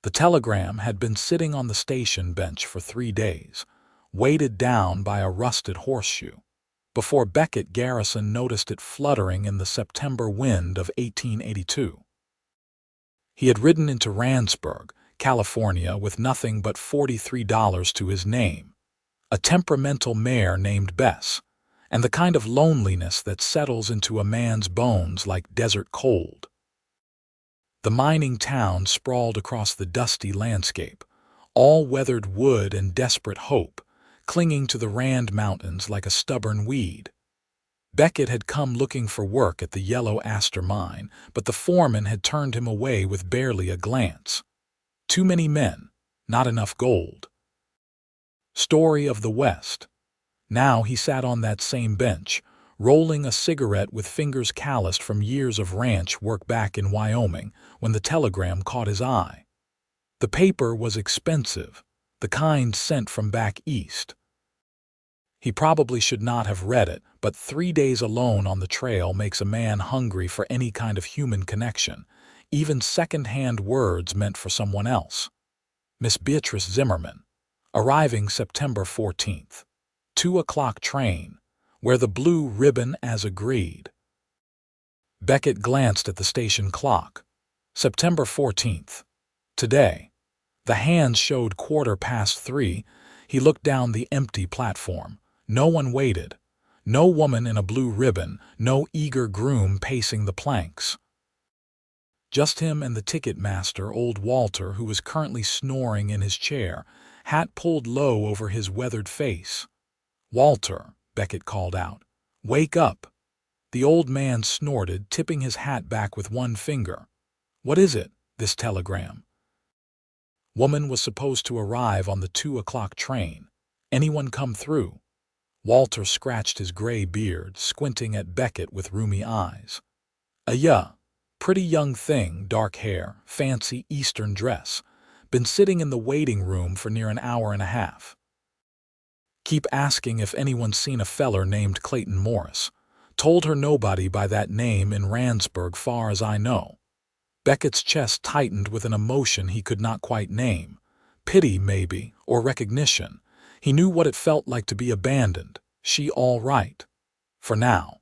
The telegram had been sitting on the station bench for 3 days, weighted down by a rusted horseshoe, before Beckett Garrison noticed it fluttering in the September wind of 1882. He had ridden into Randsburg, California, with nothing but $43 to his name, a temperamental mare named Bess, and the kind of loneliness that settles into a man's bones like desert cold. The mining town sprawled across the dusty landscape, all weathered wood and desperate hope, clinging to the Rand Mountains like a stubborn weed. Beckett had come looking for work at the Yellow Aster mine, but the foreman had turned him away with barely a glance. Too many men, not enough gold. Story of the West. Now he sat on that same bench, rolling a cigarette with fingers calloused from years of ranch work back in Wyoming, when the telegram caught his eye. The paper was expensive, the kind sent from back east. He probably should not have read it, but 3 days alone on the trail makes a man hungry for any kind of human connection, even second-hand words meant for someone else. Miss Beatrice Zimmerman, arriving September 14th. 2 o'clock train. Wear the blue ribbon as agreed. Beckett glanced at the station clock. September 14th. Today. The hands showed 3:15. He looked down the empty platform. No one waited. No woman in a blue ribbon, no eager groom pacing the planks. Just him and the ticket master, old Walter, who was currently snoring in his chair, hat pulled low over his weathered face. "Walter," Beckett called out, "wake up." The old man snorted, tipping his hat back with one finger. "What is it, this telegram?" Woman was supposed to arrive on the 2 o'clock train. Anyone come through? Walter scratched his gray beard, squinting at Beckett with rheumy eyes. "Yeah, pretty young thing, dark hair, fancy Eastern dress. Been sitting in the waiting room for near an hour and a half. Keep asking if anyone's seen a feller named Clayton Morris. Told her nobody by that name in Randsburg far as I know." Beckett's chest tightened with an emotion he could not quite name. Pity, maybe, or recognition. He knew what it felt like to be abandoned. She all right. For now.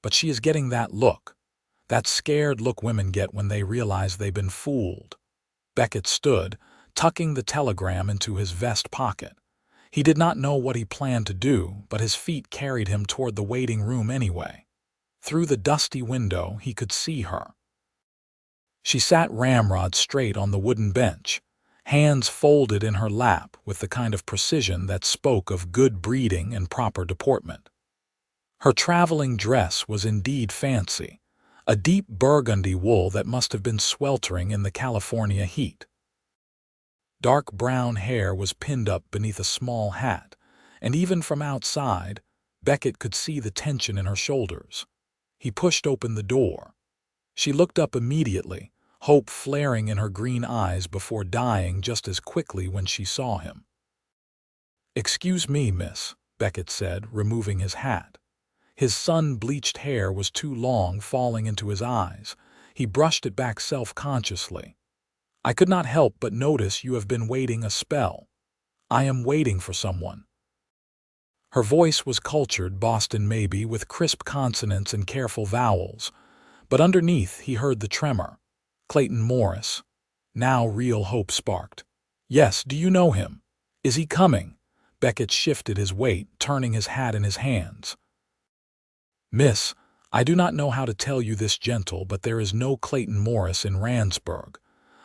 But she is getting that look. That scared look women get when they realize they've been fooled. Beckett stood, tucking the telegram into his vest pocket. He did not know what he planned to do, but his feet carried him toward the waiting room anyway. Through the dusty window, he could see her. She sat ramrod straight on the wooden bench, hands folded in her lap with the kind of precision that spoke of good breeding and proper deportment. Her traveling dress was indeed fancy, a deep burgundy wool that must have been sweltering in the California heat. Dark brown hair was pinned up beneath a small hat, and even from outside, Beckett could see the tension in her shoulders. He pushed open the door. She looked up immediately, hope flaring in her green eyes before dying just as quickly when she saw him. "Excuse me, miss," Beckett said, removing his hat. His sun-bleached hair was too long, falling into his eyes. He brushed it back self-consciously. "I could not help but notice you have been waiting a spell. I am waiting for someone." Her voice was cultured Boston maybe, with crisp consonants and careful vowels, but underneath he heard the tremor. Clayton Morris. Now real hope sparked. "Yes, do you know him? Is he coming?" Beckett shifted his weight, turning his hat in his hands. "Miss, I do not know how to tell you this gentle, but there is no Clayton Morris in Randsburg.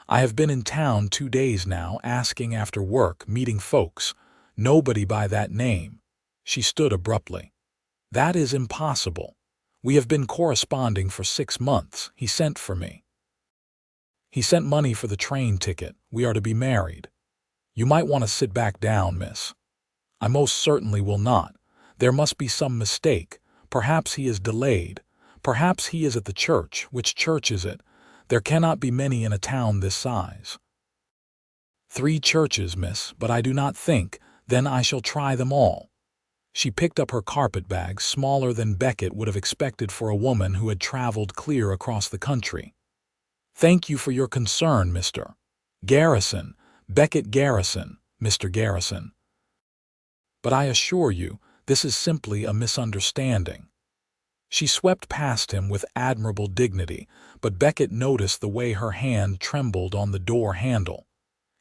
I have been in town 2 days now, asking after work, meeting folks. Nobody by that name." She stood abruptly. "That is impossible. We have been corresponding for 6 months. He sent for me. He sent money for the train ticket. We are to be married. You might want to sit back down, miss." "I most certainly will not. There must be some mistake. Perhaps he is delayed. Perhaps he is at the church. Which church is it? There cannot be many in a town this size." "3 churches, miss, but I do not think. Then I shall try them all." She picked up her carpetbag, smaller than Beckett would have expected for a woman who had traveled clear across the country. "Thank you for your concern, mister. Garrison, Beckett Garrison, Mr. Garrison. But I assure you, this is simply a misunderstanding. She swept past him with admirable dignity, but Beckett noticed the way her hand trembled on the door handle.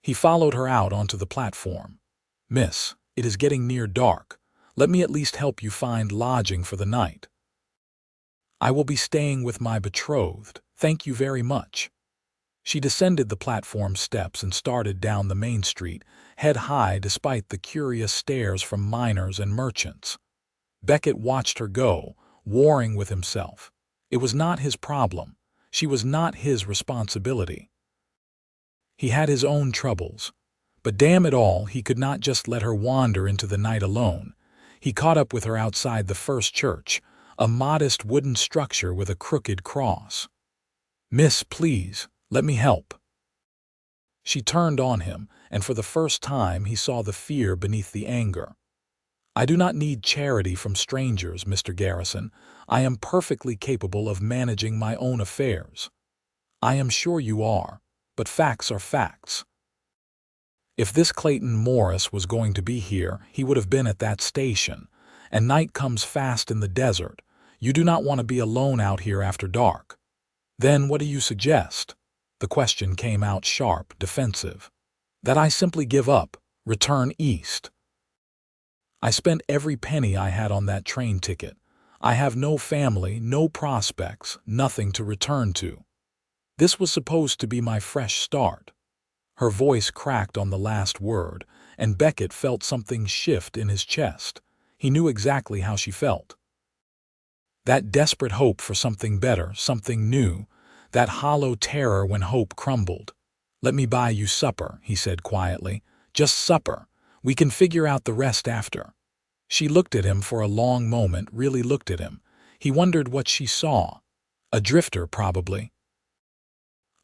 He followed her out onto the platform. Miss, it is getting near dark. Let me at least help you find lodging for the night. I will be staying with my betrothed. Thank you very much. She descended the platform steps and started down the main street, head high despite the curious stares from miners and merchants. Beckett watched her go, warring with himself. It was not his problem. She was not his responsibility. He had his own troubles. But damn it all, he could not just let her wander into the night alone. He caught up with her outside the first church, a modest wooden structure with a crooked cross. Miss, please, let me help. She turned on him, and for the first time he saw the fear beneath the anger. I do not need charity from strangers, Mr. Garrison. I am perfectly capable of managing my own affairs. I am sure you are, but facts are facts. If this Clayton Morris was going to be here, he would have been at that station. And night comes fast in the desert. You do not want to be alone out here after dark. Then what do you suggest? The question came out sharp, defensive. That I simply give up, return east. I spent every penny I had on that train ticket. I have no family, no prospects, nothing to return to. This was supposed to be my fresh start. Her voice cracked on the last word, and Beckett felt something shift in his chest. He knew exactly how she felt. That desperate hope for something better, something new, that hollow terror when hope crumbled. Let me buy you supper, he said quietly. Just supper. We can figure out the rest after. She looked at him for a long moment, really looked at him. He wondered what she saw. A drifter, probably.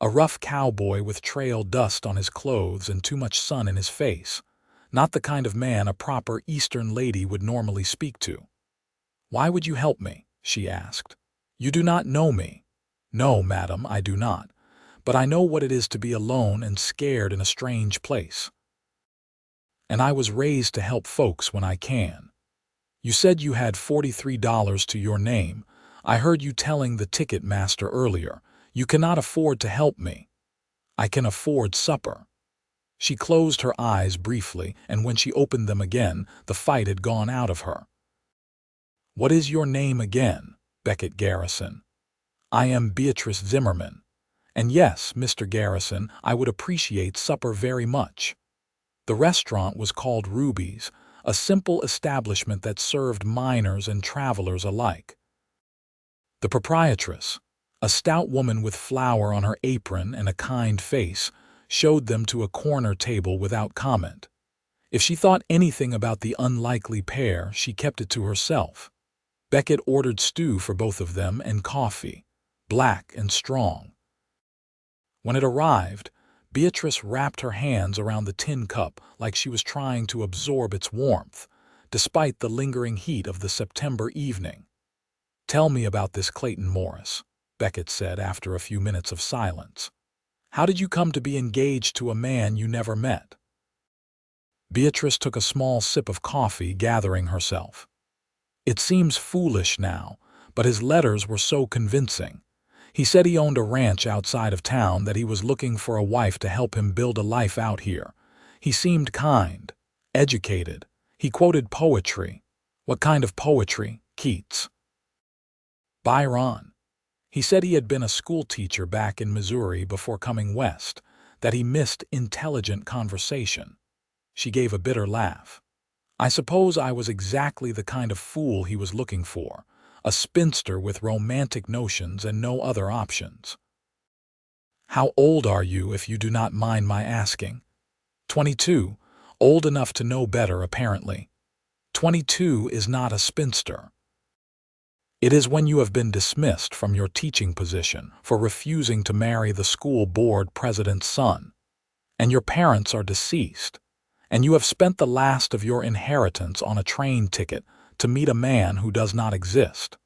A rough cowboy with trail dust on his clothes and too much sun in his face. Not the kind of man a proper Eastern lady would normally speak to. Why would you help me? She asked. You do not know me. No, madam, I do not. But I know what it is to be alone and scared in a strange place. And I was raised to help folks when I can. You said you had $43 to your name. I heard you telling the ticket master earlier. You cannot afford to help me. I can afford supper. She closed her eyes briefly, and when she opened them again, the fight had gone out of her. What is your name again? Beckett Garrison. I am Beatrice Zimmerman. And yes, Mr. Garrison, I would appreciate supper very much. The restaurant was called Ruby's, a simple establishment that served miners and travelers alike. The proprietress, a stout woman with flour on her apron and a kind face, showed them to a corner table without comment. If she thought anything about the unlikely pair, she kept it to herself. Beckett ordered stew for both of them and coffee, black and strong. When it arrived, Beatrice wrapped her hands around the tin cup like she was trying to absorb its warmth, despite the lingering heat of the September evening. Tell me about this Clayton Morris, Beckett said after a few minutes of silence. How did you come to be engaged to a man you never met? Beatrice took a small sip of coffee, gathering herself. It seems foolish now, but his letters were so convincing. He said he owned a ranch outside of town, that he was looking for a wife to help him build a life out here. He seemed kind, educated. He quoted poetry. What kind of poetry? Keats. Byron. He said he had been a school teacher back in Missouri before coming west, that he missed intelligent conversation. She gave a bitter laugh. I suppose I was exactly the kind of fool he was looking for, a spinster with romantic notions and no other options. How old are you, if you do not mind my asking? 22, old enough to know better, apparently. 22 is not a spinster. It is when you have been dismissed from your teaching position for refusing to marry the school board president's son, and your parents are deceased, and you have spent the last of your inheritance on a train ticket to meet a man who does not exist.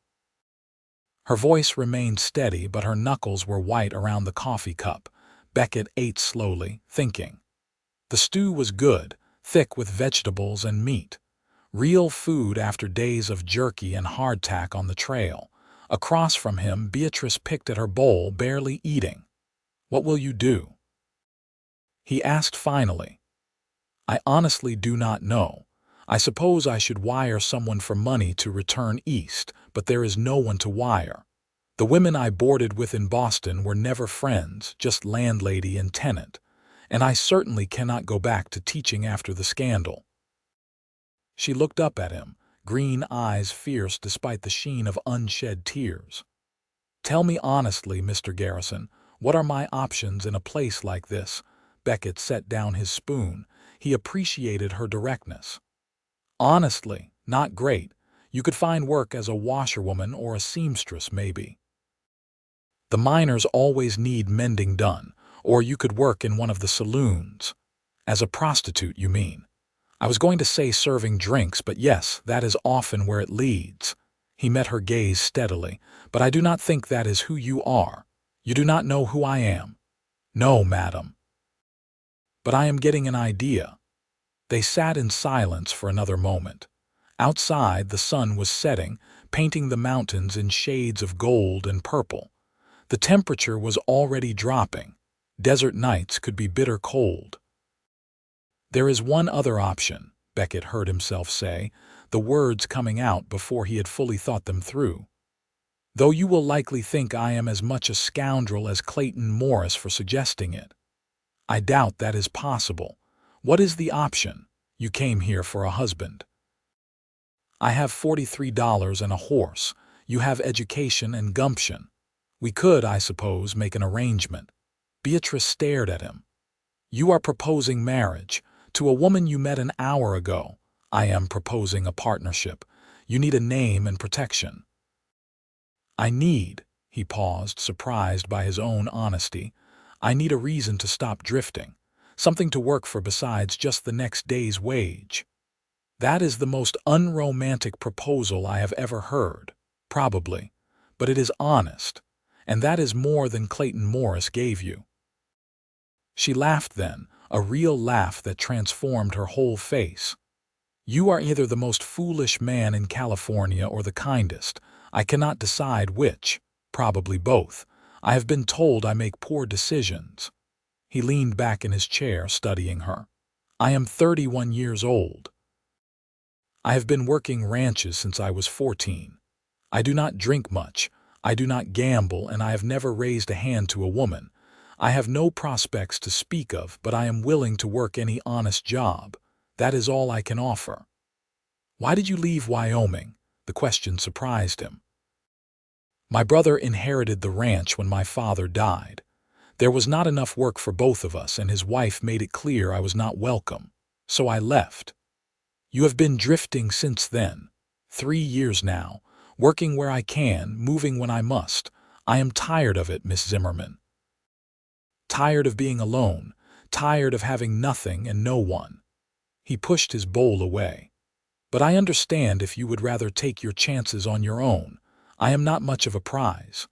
Her voice remained steady, but her knuckles were white around the coffee cup. Beckett ate slowly, thinking. The stew was good, thick with vegetables and meat. Real food after days of jerky and hardtack on the trail. Across from him, Beatrice picked at her bowl, barely eating. "What will you do?" he asked finally. "I honestly do not know. I suppose I should wire someone for money to return east, but there is no one to wire. The women I boarded with in Boston were never friends, just landlady and tenant, and I certainly cannot go back to teaching after the scandal." She looked up at him, green eyes fierce despite the sheen of unshed tears. "Tell me honestly, Mr. Garrison, what are my options in a place like this?" Beckett set down his spoon. He appreciated her directness. "Honestly, not great. You could find work as a washerwoman or a seamstress, maybe. The miners always need mending done, or you could work in one of the saloons." "As a prostitute, you mean?" "I was going to say serving drinks, but yes, that is often where it leads." He met her gaze steadily. "But I do not think that is who you are. You do not know who I am." "No, madam." "But I am getting an idea." They sat in silence for another moment. Outside, the sun was setting, painting the mountains in shades of gold and purple. The temperature was already dropping. Desert nights could be bitter cold. "There is one other option," Beckett heard himself say, the words coming out before he had fully thought them through. "Though you will likely think I am as much a scoundrel as Clayton Morris for suggesting it. I doubt that is possible. What is the option? You came here for a husband. I have $43 and a horse. You have education and gumption. We could, I suppose, make an arrangement." Beatrice stared at him. "You are proposing marriage to a woman you met an hour ago. I am proposing a partnership. You need a name and protection." He paused, surprised by his own honesty. "I need a reason to stop drifting, something to work for besides just the next day's wage." "That is the most unromantic proposal I have ever heard, probably, but it is honest, and that is more than Clayton Morris gave you." She laughed then, a real laugh that transformed her whole face. "You are either the most foolish man in California or the kindest. I cannot decide which. Probably both. I have been told I make poor decisions." He leaned back in his chair, studying her. "I am 31 years old. I have been working ranches since I was 14. I do not drink much. I do not gamble, and I have never raised a hand to a woman. I have no prospects to speak of, but I am willing to work any honest job. That is all I can offer." "Why did you leave Wyoming?" The question surprised him. "My brother inherited the ranch when my father died. There was not enough work for both of us, and his wife made it clear I was not welcome. So I left." "You have been drifting since then. 3 years now, working where I can, moving when I must. I am tired of it, Miss Zimmerman. Tired of being alone, tired of having nothing and no one." He pushed his bowl away. "But I understand if you would rather take your chances on your own. I am not much of a prize."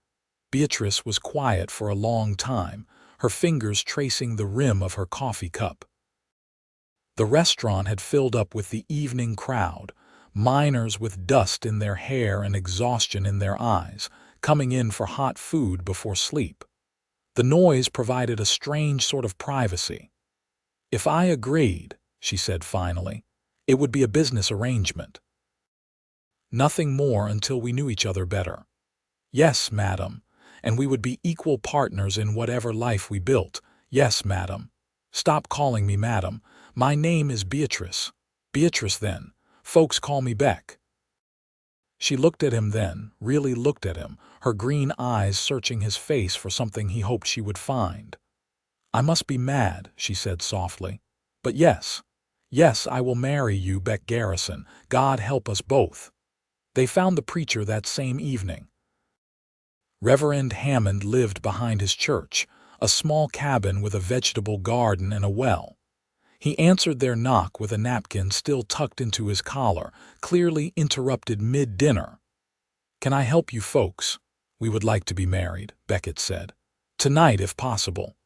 Beatrice was quiet for a long time, her fingers tracing the rim of her coffee cup. The restaurant had filled up with the evening crowd, miners with dust in their hair and exhaustion in their eyes, coming in for hot food before sleep. The noise provided a strange sort of privacy. "If I agreed," she said finally, "it would be a business arrangement. Nothing more until we knew each other better." "Yes, madam, and we would be equal partners in whatever life we built. Yes, madam." "Stop calling me madam. My name is Beatrice." "Beatrice, then. Folks call me Beck." She looked at him then, really looked at him, her green eyes searching his face for something he hoped she would find. "I must be mad," she said softly. "But yes, yes, I will marry you, Beck Garrison. God help us both." They found the preacher that same evening. Reverend Hammond lived behind his church, a small cabin with a vegetable garden and a well. He answered their knock with a napkin still tucked into his collar, clearly interrupted mid-dinner. "Can I help you folks? We would like to be married," Beckett said. "Tonight, if possible."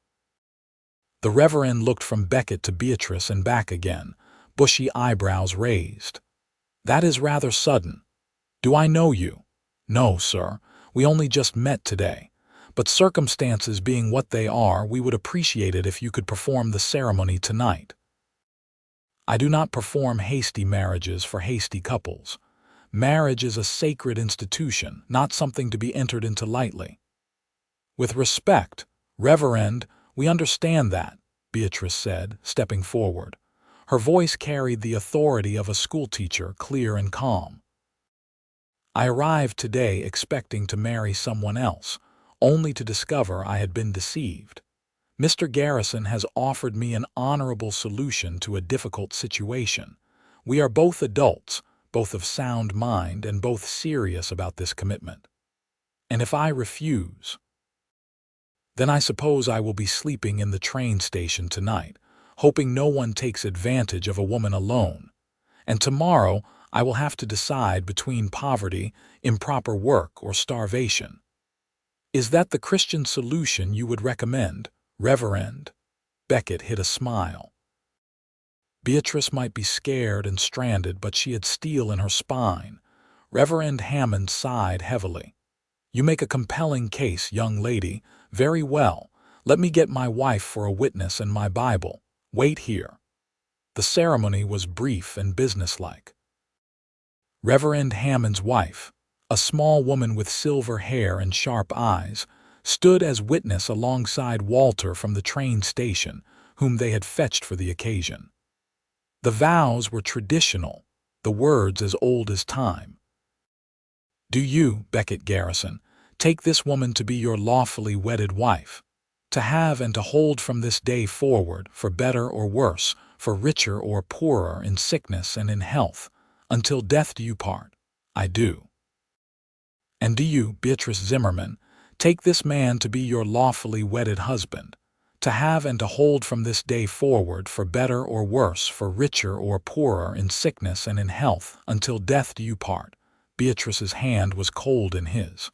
The Reverend looked from Beckett to Beatrice and back again, bushy eyebrows raised. "That is rather sudden. Do I know you?" "No, sir. We only just met today. But circumstances being what they are, we would appreciate it if you could perform the ceremony tonight." "I do not perform hasty marriages for hasty couples. Marriage is a sacred institution, not something to be entered into lightly." "With respect, Reverend, we understand that," Beatrice said, stepping forward. Her voice carried the authority of a schoolteacher, clear and calm. "I arrived today expecting to marry someone else, only to discover I had been deceived. Mr. Garrison has offered me an honorable solution to a difficult situation. We are both adults, both of sound mind, and both serious about this commitment. And if I refuse, then I suppose I will be sleeping in the train station tonight, hoping no one takes advantage of a woman alone. And tomorrow I will have to decide between poverty, improper work, or starvation. Is that the Christian solution you would recommend, Reverend?" Beckett hid a smile. Beatrice might be scared and stranded, but she had steel in her spine. Reverend Hammond sighed heavily. "You make a compelling case, young lady. Very well. Let me get my wife for a witness and my Bible. Wait here." The ceremony was brief and businesslike. Reverend Hammond's wife, a small woman with silver hair and sharp eyes, stood as witness alongside Walter from the train station, whom they had fetched for the occasion. The vows were traditional, the words as old as time. "Do you, Beckett Garrison, take this woman to be your lawfully wedded wife, to have and to hold from this day forward, for better or worse, for richer or poorer, in sickness and in health, until death do you part?" "I do." "And do you, Beatrice Zimmerman, take this man to be your lawfully wedded husband, to have and to hold from this day forward, for better or worse, for richer or poorer, in sickness and in health, until death do you part?" Beatrice's hand was cold in his.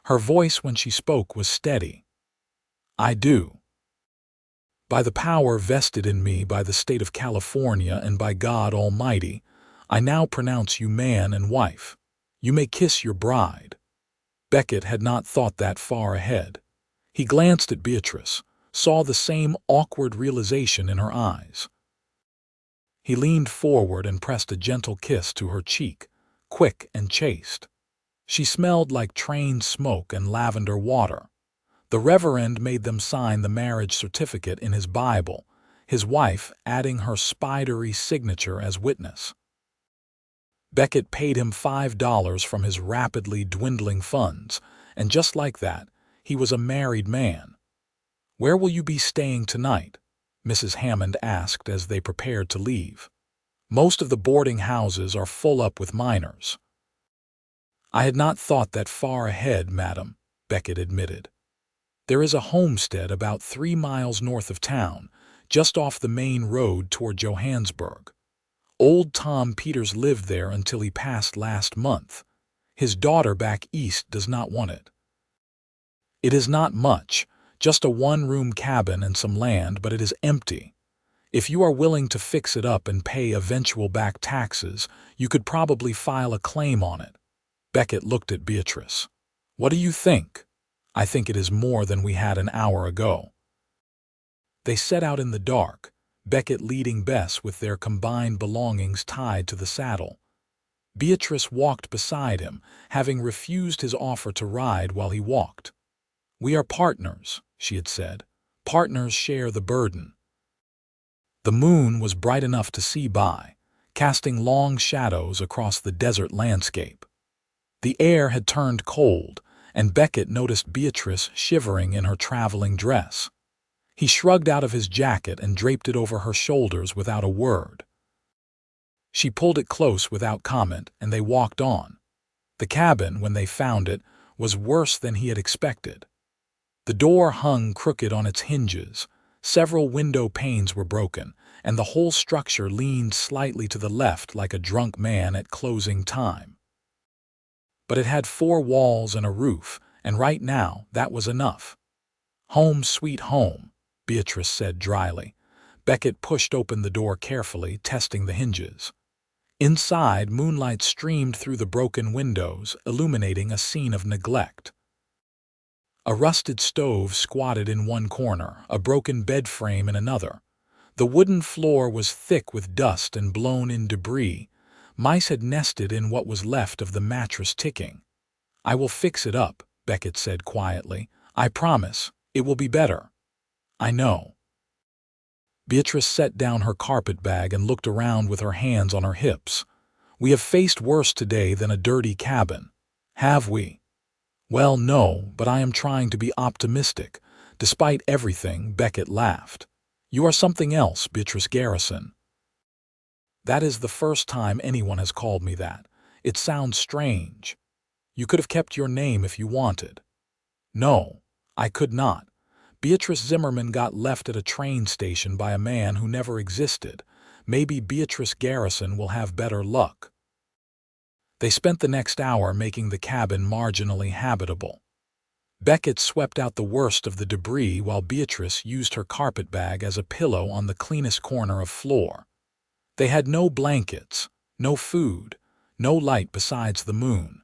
Her voice when she spoke was steady. "I do. By the power vested in me by the state of California and by God Almighty, I now pronounce you man and wife. You may kiss your bride." Beckett had not thought that far ahead. He glanced at Beatrice, saw the same awkward realization in her eyes. He leaned forward and pressed a gentle kiss to her cheek, quick and chaste. She smelled like train smoke and lavender water. The Reverend made them sign the marriage certificate in his Bible, his wife adding her spidery signature as witness. Beckett paid him $5 from his rapidly dwindling funds, and just like that, he was a married man. "Where will you be staying tonight?" Mrs. Hammond asked as they prepared to leave. "Most of the boarding houses are full up with minors." "I had not thought that far ahead, madam," Beckett admitted. "There is a homestead about 3 miles north of town, just off the main road toward Johannesburg. Old Tom Peters lived there until he passed last month. His daughter back east does not want it. It is not much, just a one-room cabin and some land, but it is empty. If you are willing to fix it up and pay eventual back taxes, you could probably file a claim on it." Beckett looked at Beatrice. "What do you think?" "I think it is more than we had an hour ago." They set out in the dark, Beckett leading Bess with their combined belongings tied to the saddle. Beatrice walked beside him, having refused his offer to ride while he walked. "We are partners," she had said. "Partners share the burden." The moon was bright enough to see by, casting long shadows across the desert landscape. The air had turned cold, and Beckett noticed Beatrice shivering in her traveling dress. He shrugged out of his jacket and draped it over her shoulders without a word. She pulled it close without comment, and they walked on. The cabin, when they found it, was worse than he had expected. The door hung crooked on its hinges, several window panes were broken, and the whole structure leaned slightly to the left like a drunk man at closing time. But it had 4 walls and a roof, and right now that was enough. "Home sweet home," Beatrice said dryly. Beckett pushed open the door carefully, testing the hinges. Inside, moonlight streamed through the broken windows, illuminating a scene of neglect. A rusted stove squatted in one corner, a broken bed frame in another. The wooden floor was thick with dust and blown-in debris. Mice had nested in what was left of the mattress ticking. "I will fix it up," Beckett said quietly. "I promise. It will be better." "I know." Beatrice set down her carpet bag and looked around with her hands on her hips. "We have faced worse today than a dirty cabin. Have we?" "Well, no, but I am trying to be optimistic." Despite everything, Beckett laughed. "You are something else, Beatrice Garrison." "That is the first time anyone has called me that. It sounds strange. You could have kept your name if you wanted." "No, I could not. Beatrice Zimmerman got left at a train station by a man who never existed. Maybe Beatrice Garrison will have better luck." They spent the next hour making the cabin marginally habitable. Beckett swept out the worst of the debris while Beatrice used her carpetbag as a pillow on the cleanest corner of floor. They had no blankets, no food, no light besides the moon.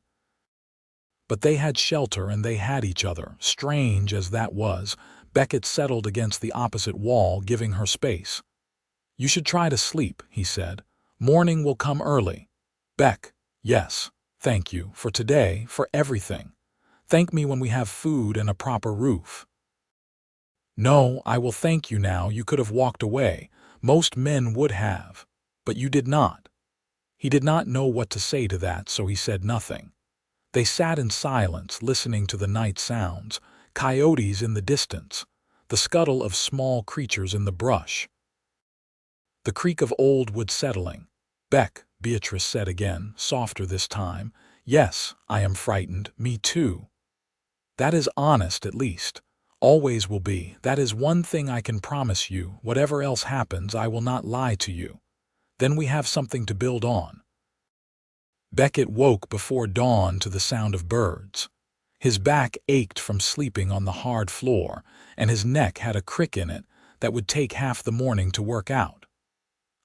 But they had shelter and they had each other. Strange as that was, Beckett settled against the opposite wall, giving her space. "You should try to sleep," he said. "Morning will come early." "Beck, yes, thank you, for today, for everything. Thank me when we have food and a proper roof." "No, I will thank you now. You could have walked away. Most men would have. But you did not." He did not know what to say to that, so he said nothing. They sat in silence, listening to the night sounds, coyotes in the distance, the scuttle of small creatures in the brush. The creak of old wood settling. "Beck," Beatrice said again, softer this time. "Yes, I am frightened. Me too." "That is honest, at least. Always will be. That is one thing I can promise you. Whatever else happens, I will not lie to you. Then we have something to build on." Beckett woke before dawn to the sound of birds. His back ached from sleeping on the hard floor, and his neck had a crick in it that would take half the morning to work out.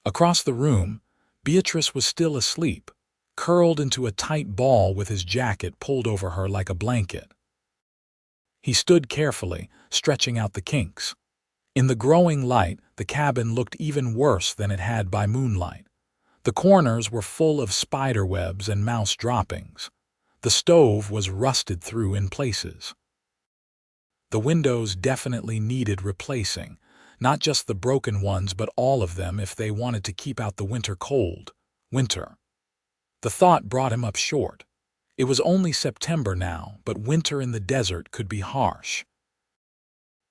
Across the room, Beatrice was still asleep, curled into a tight ball with his jacket pulled over her like a blanket. He stood carefully, stretching out the kinks. In the growing light, the cabin looked even worse than it had by moonlight. The corners were full of spider webs and mouse droppings. The stove was rusted through in places. The windows definitely needed replacing, not just the broken ones but all of them if they wanted to keep out the winter cold. Winter. The thought brought him up short. It was only September now, but winter in the desert could be harsh.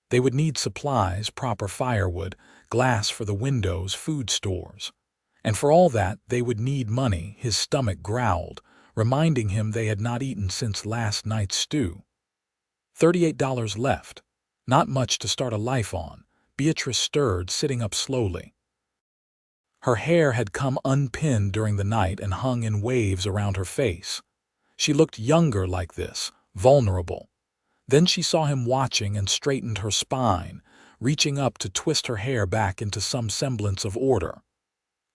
They would need supplies, proper firewood, glass for the windows, food stores. And for all that, they would need money. His stomach growled, reminding him they had not eaten since last night's stew. $38 left. Not much to start a life on. Beatrice stirred, sitting up slowly. Her hair had come unpinned during the night and hung in waves around her face. She looked younger like this, vulnerable. Then she saw him watching and straightened her spine, reaching up to twist her hair back into some semblance of order.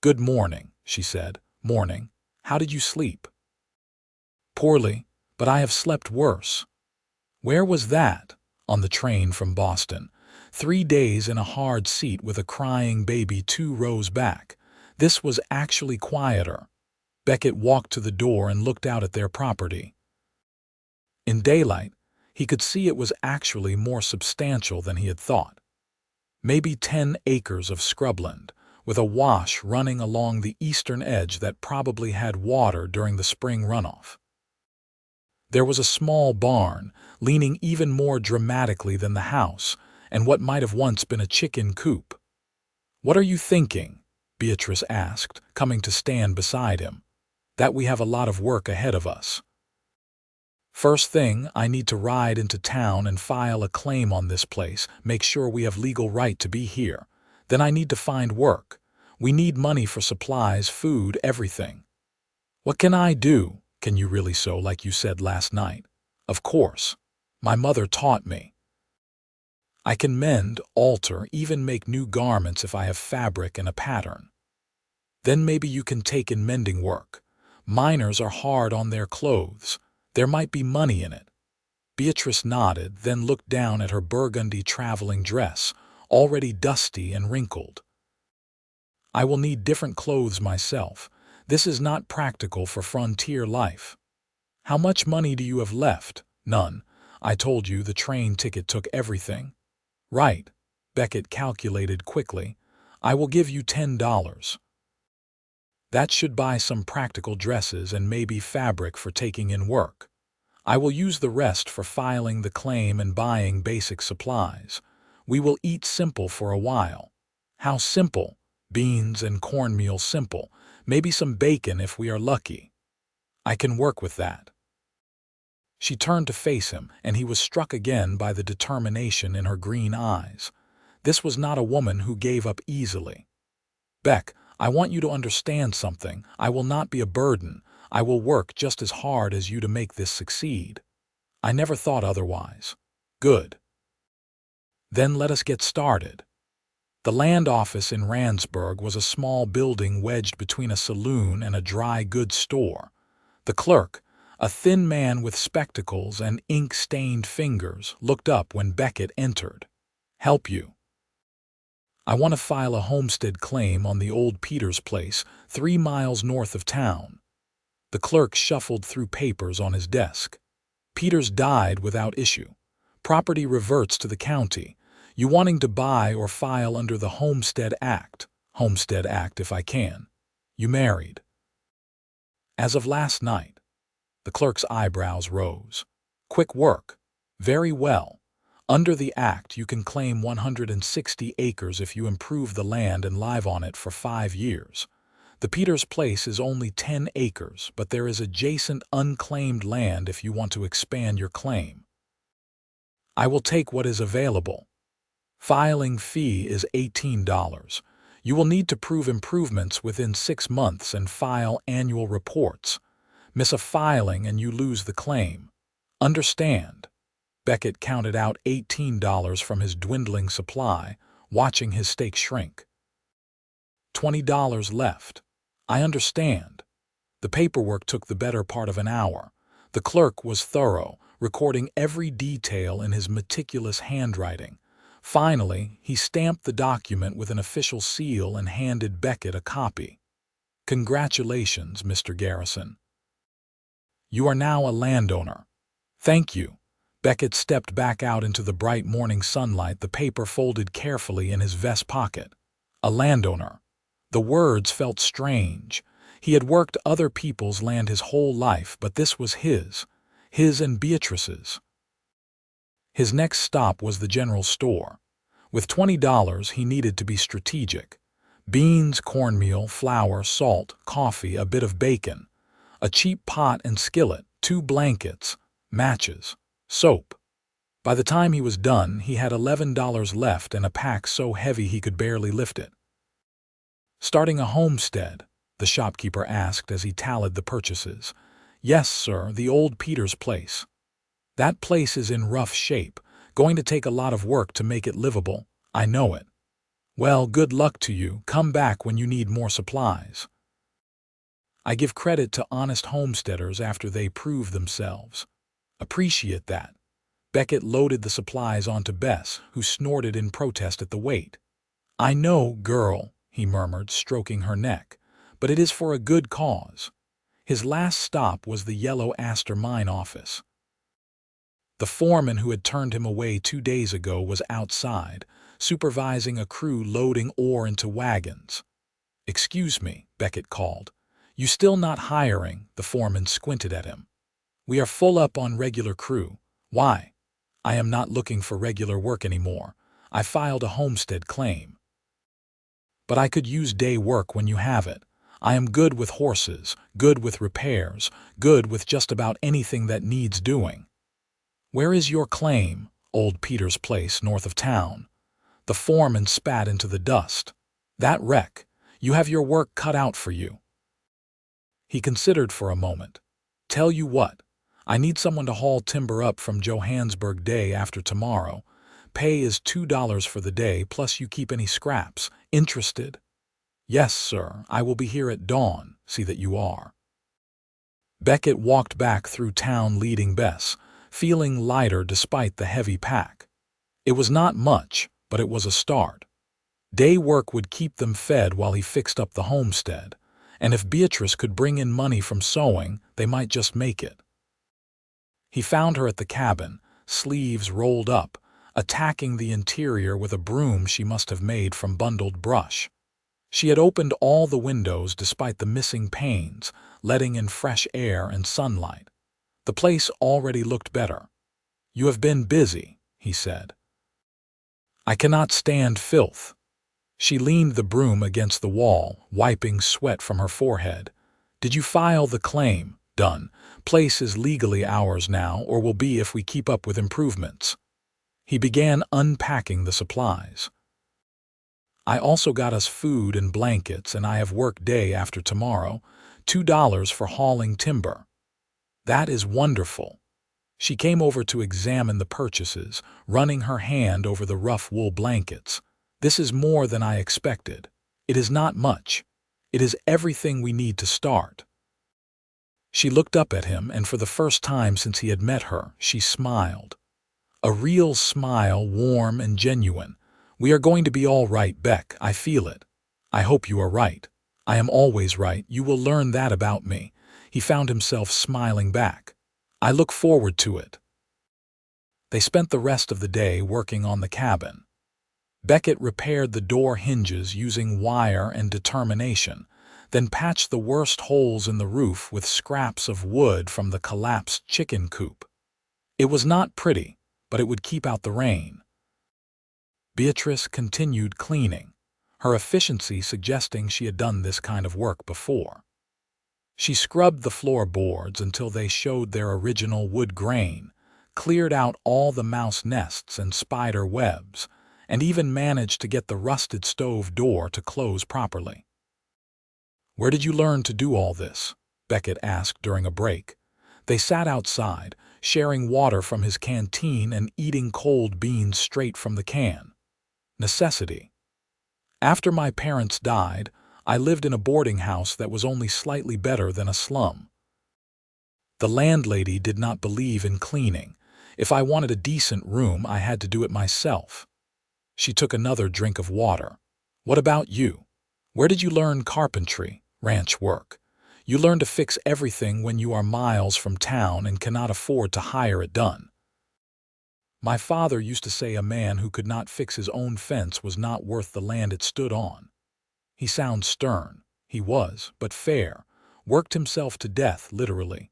"Good morning," she said. "Morning. How did you sleep?" "Poorly, but I have slept worse." "Where was that?" "On the train from Boston. 3 days in a hard seat with a crying baby 2 rows back. This was actually quieter." Beckett walked to the door and looked out at their property. In daylight, he could see it was actually more substantial than he had thought. Maybe 10 acres of scrubland, with a wash running along the eastern edge that probably had water during the spring runoff. There was a small barn, leaning even more dramatically than the house, and what might have once been a chicken coop. "What are you thinking?" Beatrice asked, coming to stand beside him. "That we have a lot of work ahead of us. First thing, I need to ride into town and file a claim on this place, make sure we have legal right to be here. Then I need to find work. We need money for supplies, food, everything." "What can I do?" "Can you really sew like you said last night?" "Of course. My mother taught me." I can mend, alter, even make new garments if I have fabric and a pattern. Then maybe you can take in mending work. Miners are hard on their clothes. There might be money in it." Beatrice nodded, then looked down at her burgundy traveling dress, already dusty and wrinkled. "I will need different clothes myself. This is not practical for frontier life." "How much money do you have left?" "None. I told you the train ticket took everything." "Right." Beckett calculated quickly. "I will give you $10. That should buy some practical dresses and maybe fabric for taking in work. I will use the rest for filing the claim and buying basic supplies. We will eat simple for a while." "How simple?" "Beans and cornmeal simple. Maybe some bacon if we are lucky." "I can work with that." She turned to face him, and he was struck again by the determination in her green eyes. This was not a woman who gave up easily. "Beck, I want you to understand something. I will not be a burden. I will work just as hard as you to make this succeed." "I never thought otherwise." "Good. Then let us get started." The land office in Randsburg was a small building wedged between a saloon and a dry goods store. The clerk, a thin man with spectacles and ink-stained fingers, looked up when Beckett entered. "Help you?" "I want to file a homestead claim on the old Peters place, 3 miles north of town." The clerk shuffled through papers on his desk. "Peters died without issue. Property reverts to the county. You wanting to buy or file under the Homestead Act?" "Homestead Act if I can." "You married?" "As of last night." The clerk's eyebrows rose. "Quick work." "Very well. Under the Act you can claim 160 acres if you improve the land and live on it for 5 years. The Peters place is only 10 acres, but there is adjacent unclaimed land if you want to expand your claim. I will take what is available. Filing fee is $18. You will need to prove improvements within 6 months and file annual reports. Miss a filing and you lose the claim. Understand?" Beckett counted out $18 from his dwindling supply, watching his stake shrink. $20 left. "I understand." The paperwork took the better part of an hour. The clerk was thorough, recording every detail in his meticulous handwriting. Finally, he stamped the document with an official seal and handed Beckett a copy. "Congratulations, Mr. Garrison. You are now a landowner." "Thank you." Beckett stepped back out into the bright morning sunlight, the paper folded carefully in his vest pocket. A landowner. The words felt strange. He had worked other people's land his whole life, but this was his and Beatrice's. His next stop was the general store. With $20, he needed to be strategic. Beans, cornmeal, flour, salt, coffee, a bit of bacon, a cheap pot and skillet, 2 blankets, matches, soap. By the time he was done, he had $11 left and a pack so heavy he could barely lift it. "Starting a homestead?" the shopkeeper asked as he tallied the purchases. "Yes, sir, the old Peters place." "That place is in rough shape. Going to take a lot of work to make it livable. I know it." "Well, good luck to you. Come back when you need more supplies." "I give credit to honest homesteaders after they prove themselves." "Appreciate that." Beckett loaded the supplies onto Bess, who snorted in protest at the weight. "I know, girl," he murmured, stroking her neck, "but it is for a good cause." His last stop was the Yellow Aster mine office. The foreman who had turned him away 2 days ago was outside, supervising a crew loading ore into wagons. "Excuse me," Beckett called. "You still not hiring?" The foreman squinted at him. "We are full up on regular crew." "Why?" "I am not looking for regular work anymore. I filed a homestead claim." "But I could use day work when you have it. I am good with horses, good with repairs, good with just about anything that needs doing." "Where is your claim?" "Old Peters place, north of town." The foreman spat into the dust. "That wreck. You have your work cut out for you." He considered for a moment. "Tell you what, I need someone to haul timber up from Johannesburg day after tomorrow. Pay is $2 for the day, plus you keep any scraps. Interested? Yes, sir. I will be here at dawn. See that you are. Beckett walked back through town leading Bess, feeling lighter despite the heavy pack. It was not much, but it was a start. Day work would keep them fed while he fixed up the homestead, and if Beatrice could bring in money from sewing, they might just make it. He found her at the cabin, sleeves rolled up, attacking the interior with a broom she must have made from bundled brush. She had opened all the windows despite the missing panes, letting in fresh air and sunlight. The place already looked better. "You have been busy," he said. "I cannot stand filth." She leaned the broom against the wall, wiping sweat from her forehead. "Did you file the claim?" "Done. Place is legally ours now, or will be if we keep up with improvements." He began unpacking the supplies. "I also got us food and blankets, and I have work day after tomorrow. $2 for hauling timber." "That is wonderful." She came over to examine the purchases, running her hand over the rough wool blankets. "This is more than I expected. It is not much. It is everything we need to start." She looked up at him, and for the first time since he had met her, she smiled. A real smile, warm and genuine. "We are going to be all right, Beck. I feel it." "I hope you are right." "I am always right. You will learn that about me." He found himself smiling back. "I look forward to it." They spent the rest of the day working on the cabin. Beckett repaired the door hinges using wire and determination, then patched the worst holes in the roof with scraps of wood from the collapsed chicken coop. It was not pretty, but it would keep out the rain. Beatrice continued cleaning, her efficiency suggesting she had done this kind of work before. She scrubbed the floorboards until they showed their original wood grain, cleared out all the mouse nests and spider webs, and even managed to get the rusted stove door to close properly. "Where did you learn to do all this?" Beckett asked during a break. They sat outside, sharing water from his canteen and eating cold beans straight from the can. "Necessity. After my parents died, I lived in a boarding house that was only slightly better than a slum. The landlady did not believe in cleaning. If I wanted a decent room, I had to do it myself." She took another drink of water. "What about you? Where did you learn carpentry, ranch work? You learn to fix everything when you are miles from town and cannot afford to hire it done." "My father used to say a man who could not fix his own fence was not worth the land it stood on." He sounds stern. He was, but fair. Worked himself to death, literally.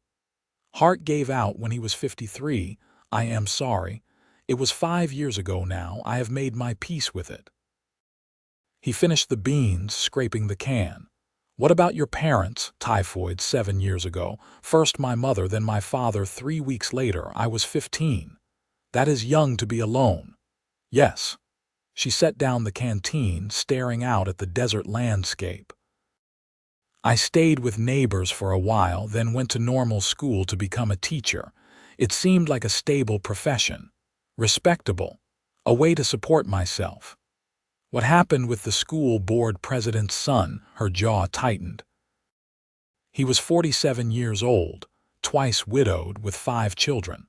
Heart gave out when he was 53. "I am sorry. It was 5 years ago now. I have made my peace with it." He finished the beans, scraping the can. "What about your parents?" "Typhoid 7 years ago. First my mother, then my father 3 weeks later. I was 15. That is young to be alone." "Yes." She set down the canteen, staring out at the desert landscape. "I stayed with neighbors for a while, then went to normal school to become a teacher. It seemed like a stable profession. Respectable. A way to support myself." "What happened with the school board president's son?" Her jaw tightened. "He was 47 years old, twice widowed with 5 children.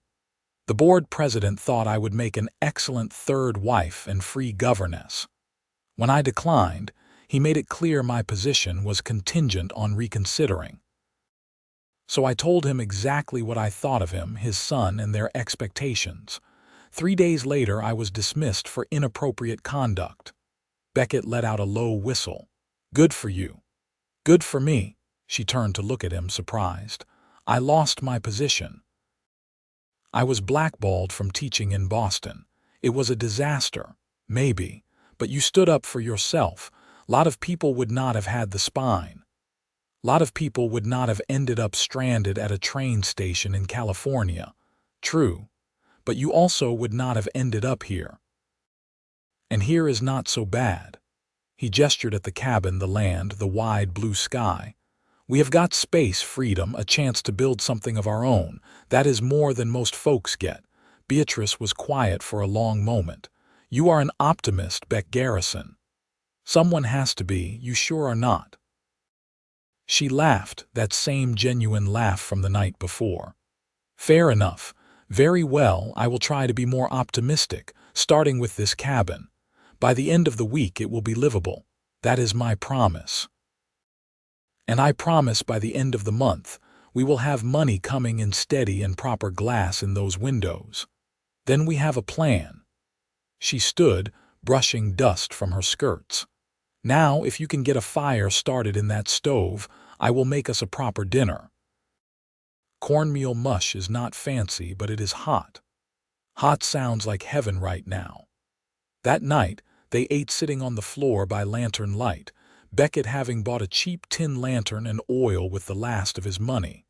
The board president thought I would make an excellent third wife and free governess. When I declined, he made it clear my position was contingent on reconsidering. So I told him exactly what I thought of him, his son, and their expectations. 3 days later I was dismissed for inappropriate conduct." Beckett let out a low whistle. "Good for you." "Good for me." She turned to look at him, surprised. "I lost my position. I was blackballed from teaching in Boston. It was a disaster, maybe, but you stood up for yourself. Lot of people would not have had the spine. Lot of people would not have ended up stranded at a train station in California. True, but you also would not have ended up here. And here is not so bad." He gestured at the cabin, the land, the wide blue sky. "We have got space, freedom, a chance to build something of our own. That is more than most folks get." Beatrice was quiet for a long moment. You are an optimist, Beck Garrison. Someone has to be, you sure are not. She laughed, that same genuine laugh from the night before. Fair enough. Very well, I will try to be more optimistic, starting with this cabin. By the end of the week it will be livable. That is my promise. And I promise by the end of the month, we will have money coming in steady and proper glass in those windows. Then we have a plan. She stood, brushing dust from her skirts. Now, if you can get a fire started in that stove, I will make us a proper dinner. Cornmeal mush is not fancy, but it is hot. Hot sounds like heaven right now. That night, they ate sitting on the floor by lantern light, Beckett having bought a cheap tin lantern and oil with the last of his money.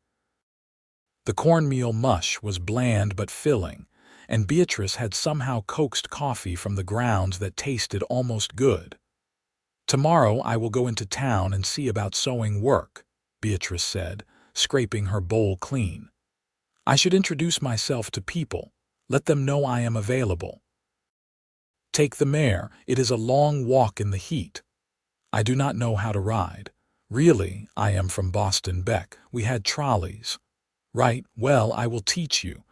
The cornmeal mush was bland but filling, and Beatrice had somehow coaxed coffee from the grounds that tasted almost good. Tomorrow I will go into town and see about sewing work, Beatrice said, scraping her bowl clean. I should introduce myself to people, let them know I am available. Take the mare, it is a long walk in the heat. I do not know how to ride. Really, I am from Boston, Beck. We had trolleys. Right, well, I will teach you.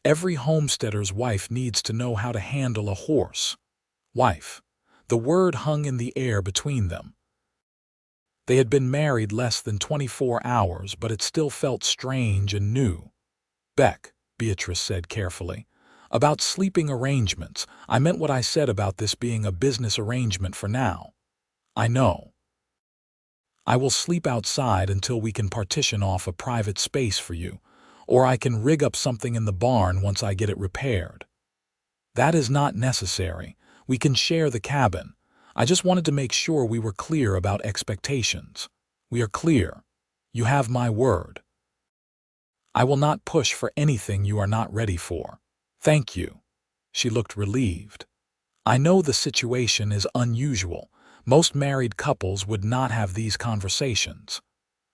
Every homesteader's wife needs to know how to handle a horse. Wife. The word hung in the air between them. They had been married less than 24 hours, but it still felt strange and new. Beck, Beatrice said carefully, about sleeping arrangements, I meant what I said about this being a business arrangement for now. I know. I will sleep outside until we can partition off a private space for you, or I can rig up something in the barn once I get it repaired. That is not necessary. We can share the cabin. I just wanted to make sure we were clear about expectations. We are clear. You have my word. I will not push for anything you are not ready for. Thank you. She looked relieved. I know the situation is unusual. Most married couples would not have these conversations.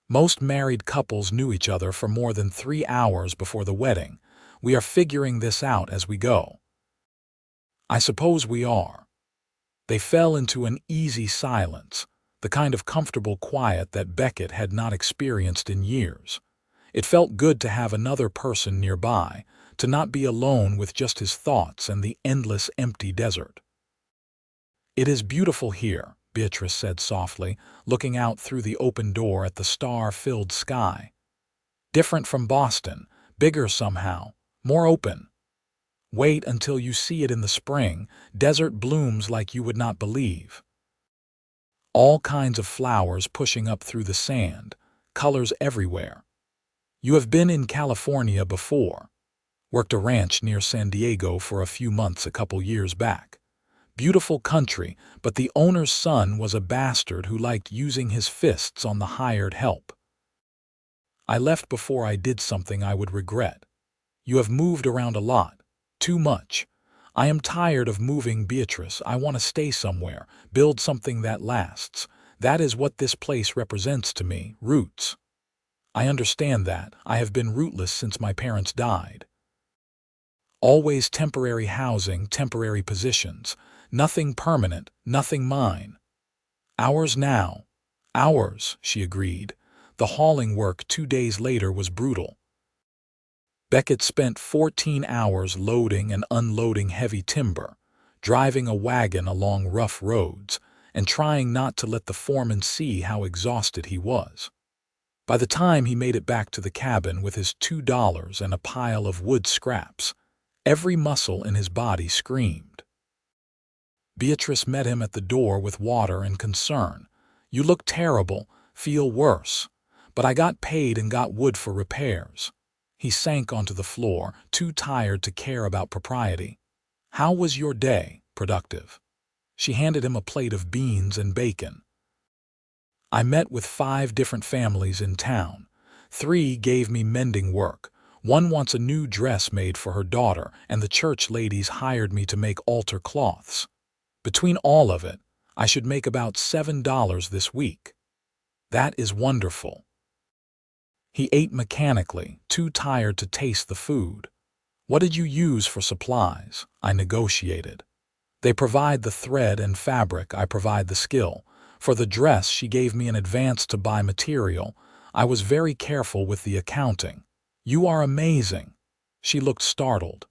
Most married couples knew each other for more than 3 hours before the wedding. We are figuring this out as we go. I suppose we are. They fell into an easy silence, the kind of comfortable quiet that Beckett had not experienced in years. It felt good to have another person nearby, to not be alone with just his thoughts and the endless empty desert. It is beautiful here, Beatrice said softly, looking out through the open door at the star-filled sky. Different from Boston, bigger somehow, more open. Wait until you see it in the spring, desert blooms like you would not believe. All kinds of flowers pushing up through the sand, colors everywhere. You have been in California before. Worked a ranch near San Diego for a few months a couple years back. Beautiful country, but the owner's son was a bastard who liked using his fists on the hired help. I left before I did something I would regret. You have moved around a lot. Too much. I am tired of moving, Beatrice. I want to stay somewhere, build something that lasts. That is what this place represents to me, roots. I understand that. I have been rootless since my parents died. Always temporary housing, temporary positions. Nothing permanent, nothing mine. Ours now. Ours, she agreed. The hauling work 2 days later was brutal. Beckett spent 14 hours loading and unloading heavy timber, driving a wagon along rough roads, and trying not to let the foreman see how exhausted he was. By the time he made it back to the cabin with his $2 and a pile of wood scraps, every muscle in his body screamed. Beatrice met him at the door with water and concern. You look terrible, feel worse. But I got paid and got wood for repairs. He sank onto the floor, too tired to care about propriety. How was your day? Productive. She handed him a plate of beans and bacon. I met with 5 different families in town. 3 gave me mending work. 1 wants a new dress made for her daughter, and the church ladies hired me to make altar cloths. Between all of it, I should make about $7 this week. That is wonderful. He ate mechanically, too tired to taste the food. What did you use for supplies? I negotiated. They provide the thread and fabric, I provide the skill. For the dress, she gave me an advance to buy material. I was very careful with the accounting. You are amazing. She looked startled.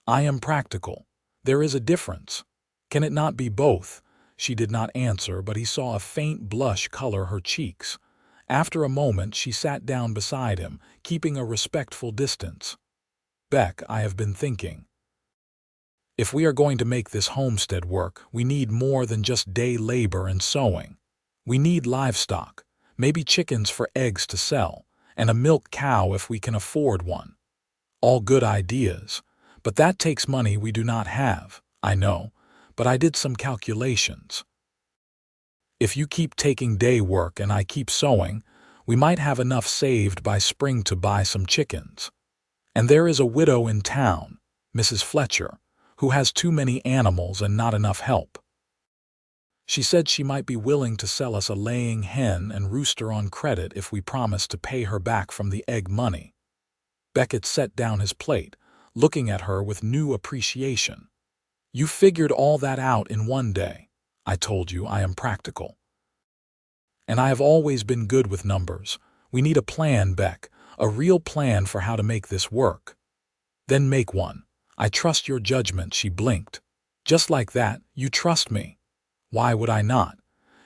I am practical. There is a difference. Can it not be both? She did not answer, but he saw a faint blush color her cheeks. After a moment, she sat down beside him, keeping a respectful distance. Beck, I have been thinking. If we are going to make this homestead work, we need more than just day labor and sewing. We need livestock, maybe chickens for eggs to sell, and a milk cow if we can afford one. All good ideas, but that takes money we do not have. I know, but I did some calculations. If you keep taking day work and I keep sewing, we might have enough saved by spring to buy some chickens. And there is a widow in town, Mrs. Fletcher, who has too many animals and not enough help. She said she might be willing to sell us a laying hen and rooster on credit if we promised to pay her back from the egg money. Beckett set down his plate, looking at her with new appreciation. You figured all that out in one day. I told you I am practical. And I have always been good with numbers. We need a plan, Beck, a real plan for how to make this work. Then make one. I trust your judgment, she blinked. Just like that, you trust me. Why would I not?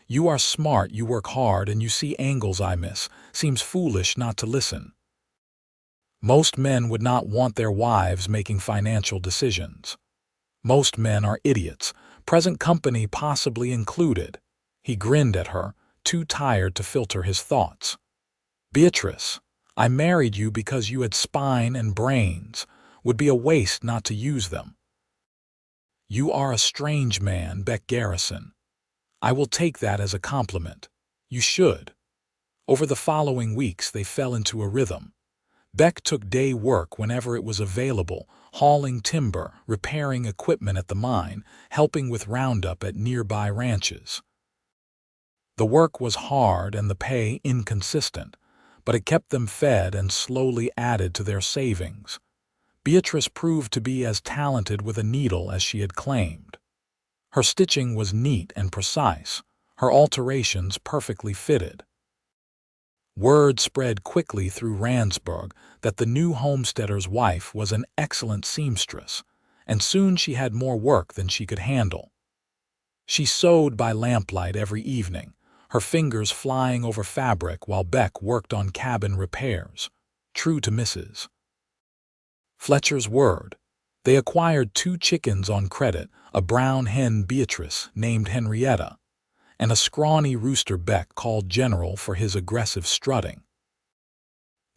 You are smart, you work hard, and you see angles I miss. Seems foolish not to listen. Most men would not want their wives making financial decisions. Most men are idiots, present company possibly included. He grinned at her, too tired to filter his thoughts. Beatrice, I married you because you had spine and brains. Would be a waste not to use them. You are a strange man, Beck Garrison. I will take that as a compliment. You should. Over the following weeks they fell into a rhythm. Beck took day work whenever it was available, hauling timber, repairing equipment at the mine, helping with roundup at nearby ranches. The work was hard and the pay inconsistent, but it kept them fed and slowly added to their savings. Beatrice proved to be as talented with a needle as she had claimed. Her stitching was neat and precise, her alterations perfectly fitted. Word spread quickly through Randsburg that the new homesteader's wife was an excellent seamstress, and soon she had more work than she could handle. She sewed by lamplight every evening, her fingers flying over fabric while Beck worked on cabin repairs, true to Mrs. Fletcher's word. They acquired 2 chickens on credit, a brown hen Beatrice named Henrietta, and a scrawny rooster Beck called General for his aggressive strutting.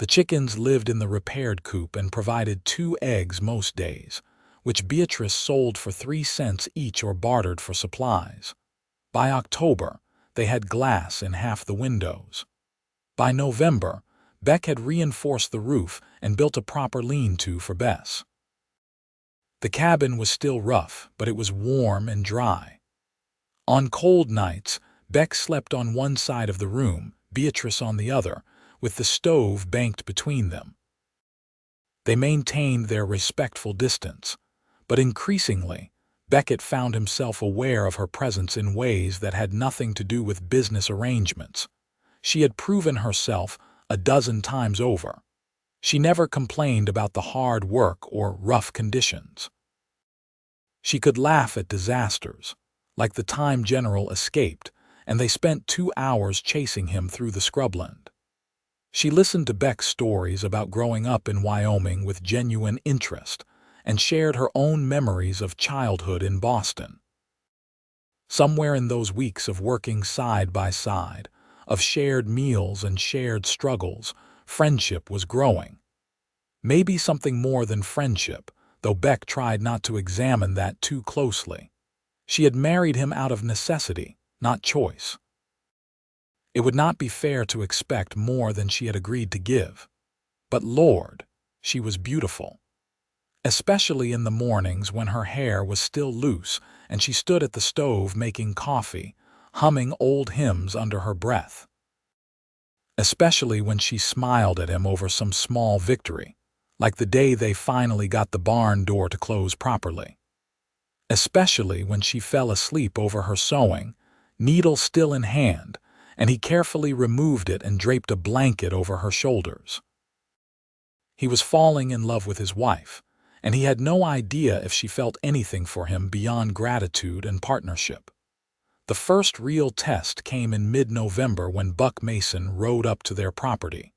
The chickens lived in the repaired coop and provided 2 eggs most days, which Beatrice sold for 3 cents each or bartered for supplies. By October, they had glass in half the windows. By November, Beck had reinforced the roof and built a proper lean-to for Bess. The cabin was still rough, but it was warm and dry. On cold nights, Beck slept on one side of the room, Beatrice on the other, with the stove banked between them. They maintained their respectful distance, but increasingly, Beckett found himself aware of her presence in ways that had nothing to do with business arrangements. She had proven herself a dozen times over. She never complained about the hard work or rough conditions. She could laugh at disasters, like the time General escaped, and they spent 2 hours chasing him through the scrubland. She listened to Beck's stories about growing up in Wyoming with genuine interest, and shared her own memories of childhood in Boston. Somewhere in those weeks of working side by side, of shared meals and shared struggles, friendship was growing. Maybe something more than friendship, though Beck tried not to examine that too closely. She had married him out of necessity, not choice. It would not be fair to expect more than she had agreed to give. But Lord, she was beautiful. Especially in the mornings when her hair was still loose and she stood at the stove making coffee, humming old hymns under her breath. Especially when she smiled at him over some small victory, like the day they finally got the barn door to close properly. especially when she fell asleep over her sewing, needle still in hand, and he carefully removed it and draped a blanket over her shoulders. He was falling in love with his wife, and he had no idea if she felt anything for him beyond gratitude and partnership. The first real test came in mid-November when Buck Mason rode up to their property.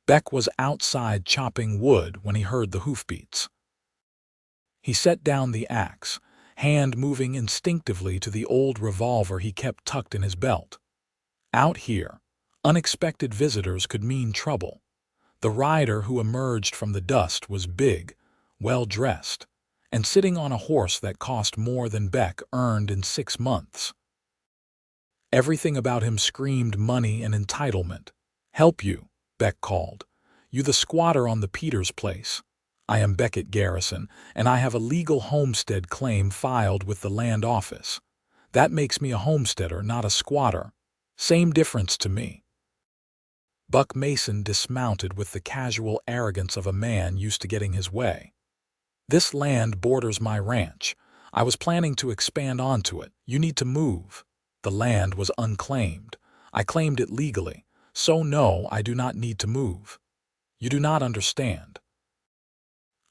Beck was outside chopping wood when he heard the hoofbeats. He set down the axe, hand moving instinctively to the old revolver he kept tucked in his belt. Out here, unexpected visitors could mean trouble. The rider who emerged from the dust was big, well-dressed, and sitting on a horse that cost more than Beck earned in 6 months. Everything about him screamed money and entitlement. "Help you," Beck called. "You the squatter on the Peters place. I am Beckett Garrison, and I have a legal homestead claim filed with the land office. That makes me a homesteader, not a squatter. Same difference to me." Buck Mason dismounted with the casual arrogance of a man used to getting his way. "This land borders my ranch. I was planning to expand onto it. You need to move." The land was unclaimed. I claimed it legally, so no, I do not need to move. You do not understand.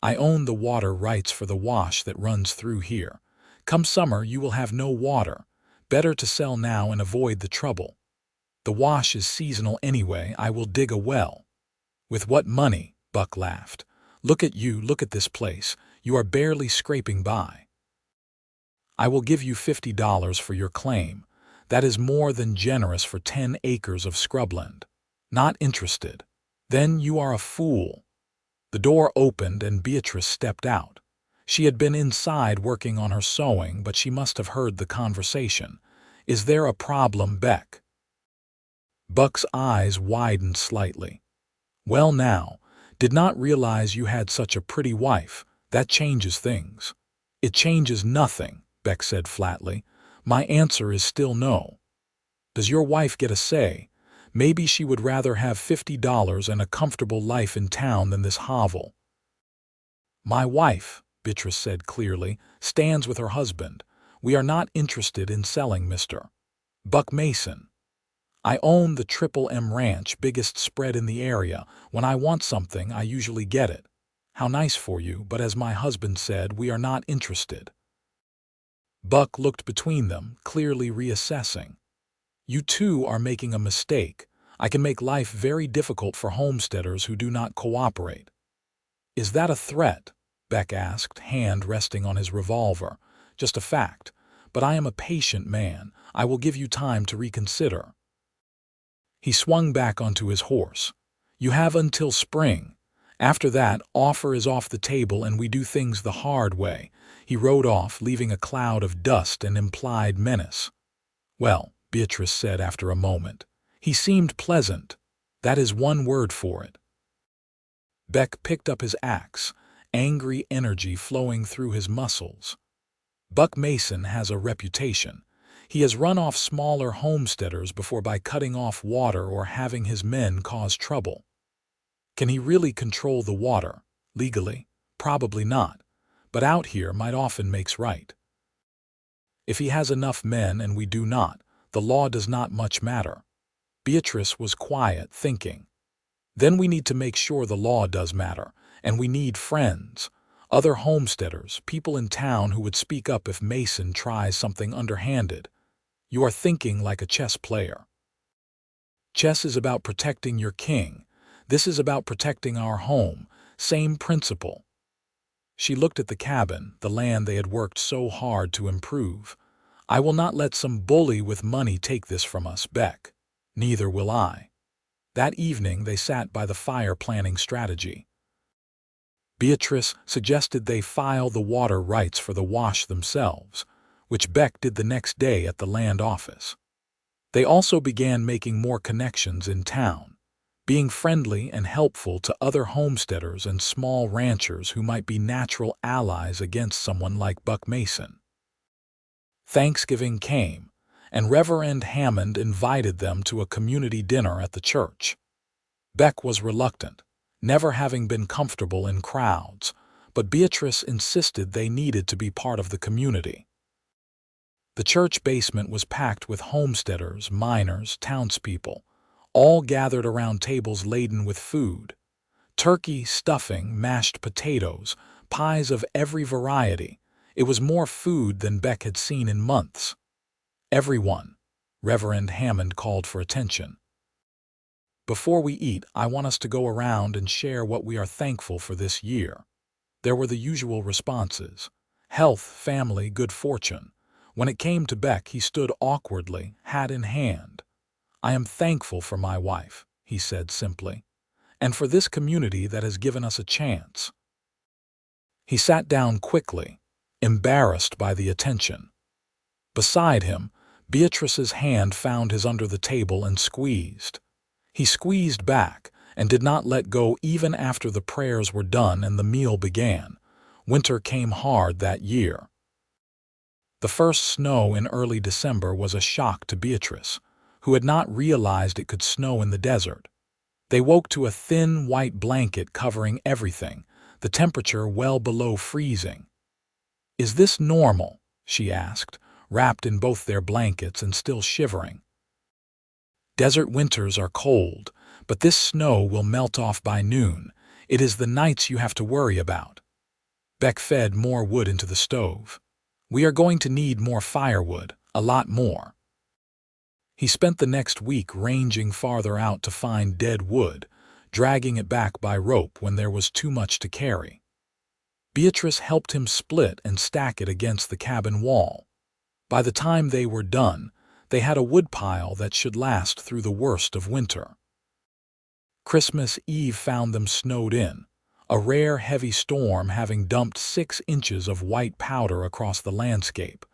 I own the water rights for the wash that runs through here. Come summer, you will have no water. Better to sell now and avoid the trouble. The wash is seasonal anyway. I will dig a well." "With what money?" Buck laughed. Look at you, look at this place. You are barely scraping by." "I will give you $50 for your claim. That is more than generous for 10 acres of scrubland." "Not interested." "Then you are a fool." The door opened and Beatrice stepped out. She had been inside working on her sewing, but she must have heard the conversation. "Is there a problem, Beck?" Buck's eyes widened slightly. "Well now, did not realize you had such a pretty wife. That changes things." "It changes nothing," Beck said flatly. "My answer is still no." "Does your wife get a say? Maybe she would rather have $50 and a comfortable life in town than this hovel." "My wife," Beatrice said clearly, "stands with her husband. We are not interested in selling, Mr. Buck Mason. I own the Triple M Ranch, biggest spread in the area. When I want something, I usually get it. How nice for you, but as my husband said, we are not interested." Buck looked between them, clearly reassessing. "You two are making a mistake. I can make life very difficult for homesteaders who do not cooperate." "Is that a threat?" Beck asked, hand resting on his revolver. "Just a fact. But I am a patient man. I will give you time to reconsider." He swung back onto his horse. "You have until spring. After that, offer is off the table and we do things the hard way." He rode off, leaving a cloud of dust and implied menace. "Well," Beatrice said after a moment, "he seemed pleasant. That is one word for it." Beck picked up his axe, angry energy flowing through his muscles. Buck Mason has a reputation. He has run off smaller homesteaders before by cutting off water or having his men cause trouble. Can he really control the water? Legally? Probably not. But out here might often makes right. If he has enough men and we do not, the law does not much matter. Beatrice was quiet, thinking. Then we need to make sure the law does matter, and we need friends. Other homesteaders, people in town who would speak up if Mason tries something underhanded. You are thinking like a chess player. Chess is about protecting your king. This is about protecting our home. Same principle. She looked at the cabin, the land they had worked so hard to improve. "I will not let some bully with money take this from us, Beck. Neither will I." That evening they sat by the fire planning strategy. Beatrice suggested they file the water rights for the wash themselves, which Beck did the next day at the land office. They also began making more connections in town, being friendly and helpful to other homesteaders and small ranchers who might be natural allies against someone like Buck Mason. Thanksgiving came, and Reverend Hammond invited them to a community dinner at the church. Beck was reluctant, never having been comfortable in crowds, but Beatrice insisted they needed to be part of the community. The church basement was packed with homesteaders, miners, townspeople, all gathered around tables laden with food. Turkey, stuffing, mashed potatoes, pies of every variety. It was more food than Beck had seen in months. Everyone, Reverend Hammond called for attention. Before we eat, I want us to go around and share what we are thankful for this year. There were the usual responses: health, family, good fortune. When it came to Beck, he stood awkwardly, hat in hand. I am thankful for my wife, he said simply, and for this community that has given us a chance. He sat down quickly, embarrassed by the attention. Beside him, Beatrice's hand found his under the table and squeezed. He squeezed back and did not let go even after the prayers were done and the meal began. Winter came hard that year. The first snow in early December was a shock to Beatrice, who had not realized it could snow in the desert. They woke to a thin white blanket covering everything, the temperature well below freezing. "Is this normal?" she asked, wrapped in both their blankets and still shivering. "Desert winters are cold, but this snow will melt off by noon. It is the nights you have to worry about." Beck fed more wood into the stove. "We are going to need more firewood, a lot more." He spent the next week ranging farther out to find dead wood, dragging it back by rope when there was too much to carry. Beatrice helped him split and stack it against the cabin wall. By the time they were done, they had a woodpile that should last through the worst of winter. Christmas Eve found them snowed in, a rare heavy storm having dumped 6 inches of white powder across the landscape.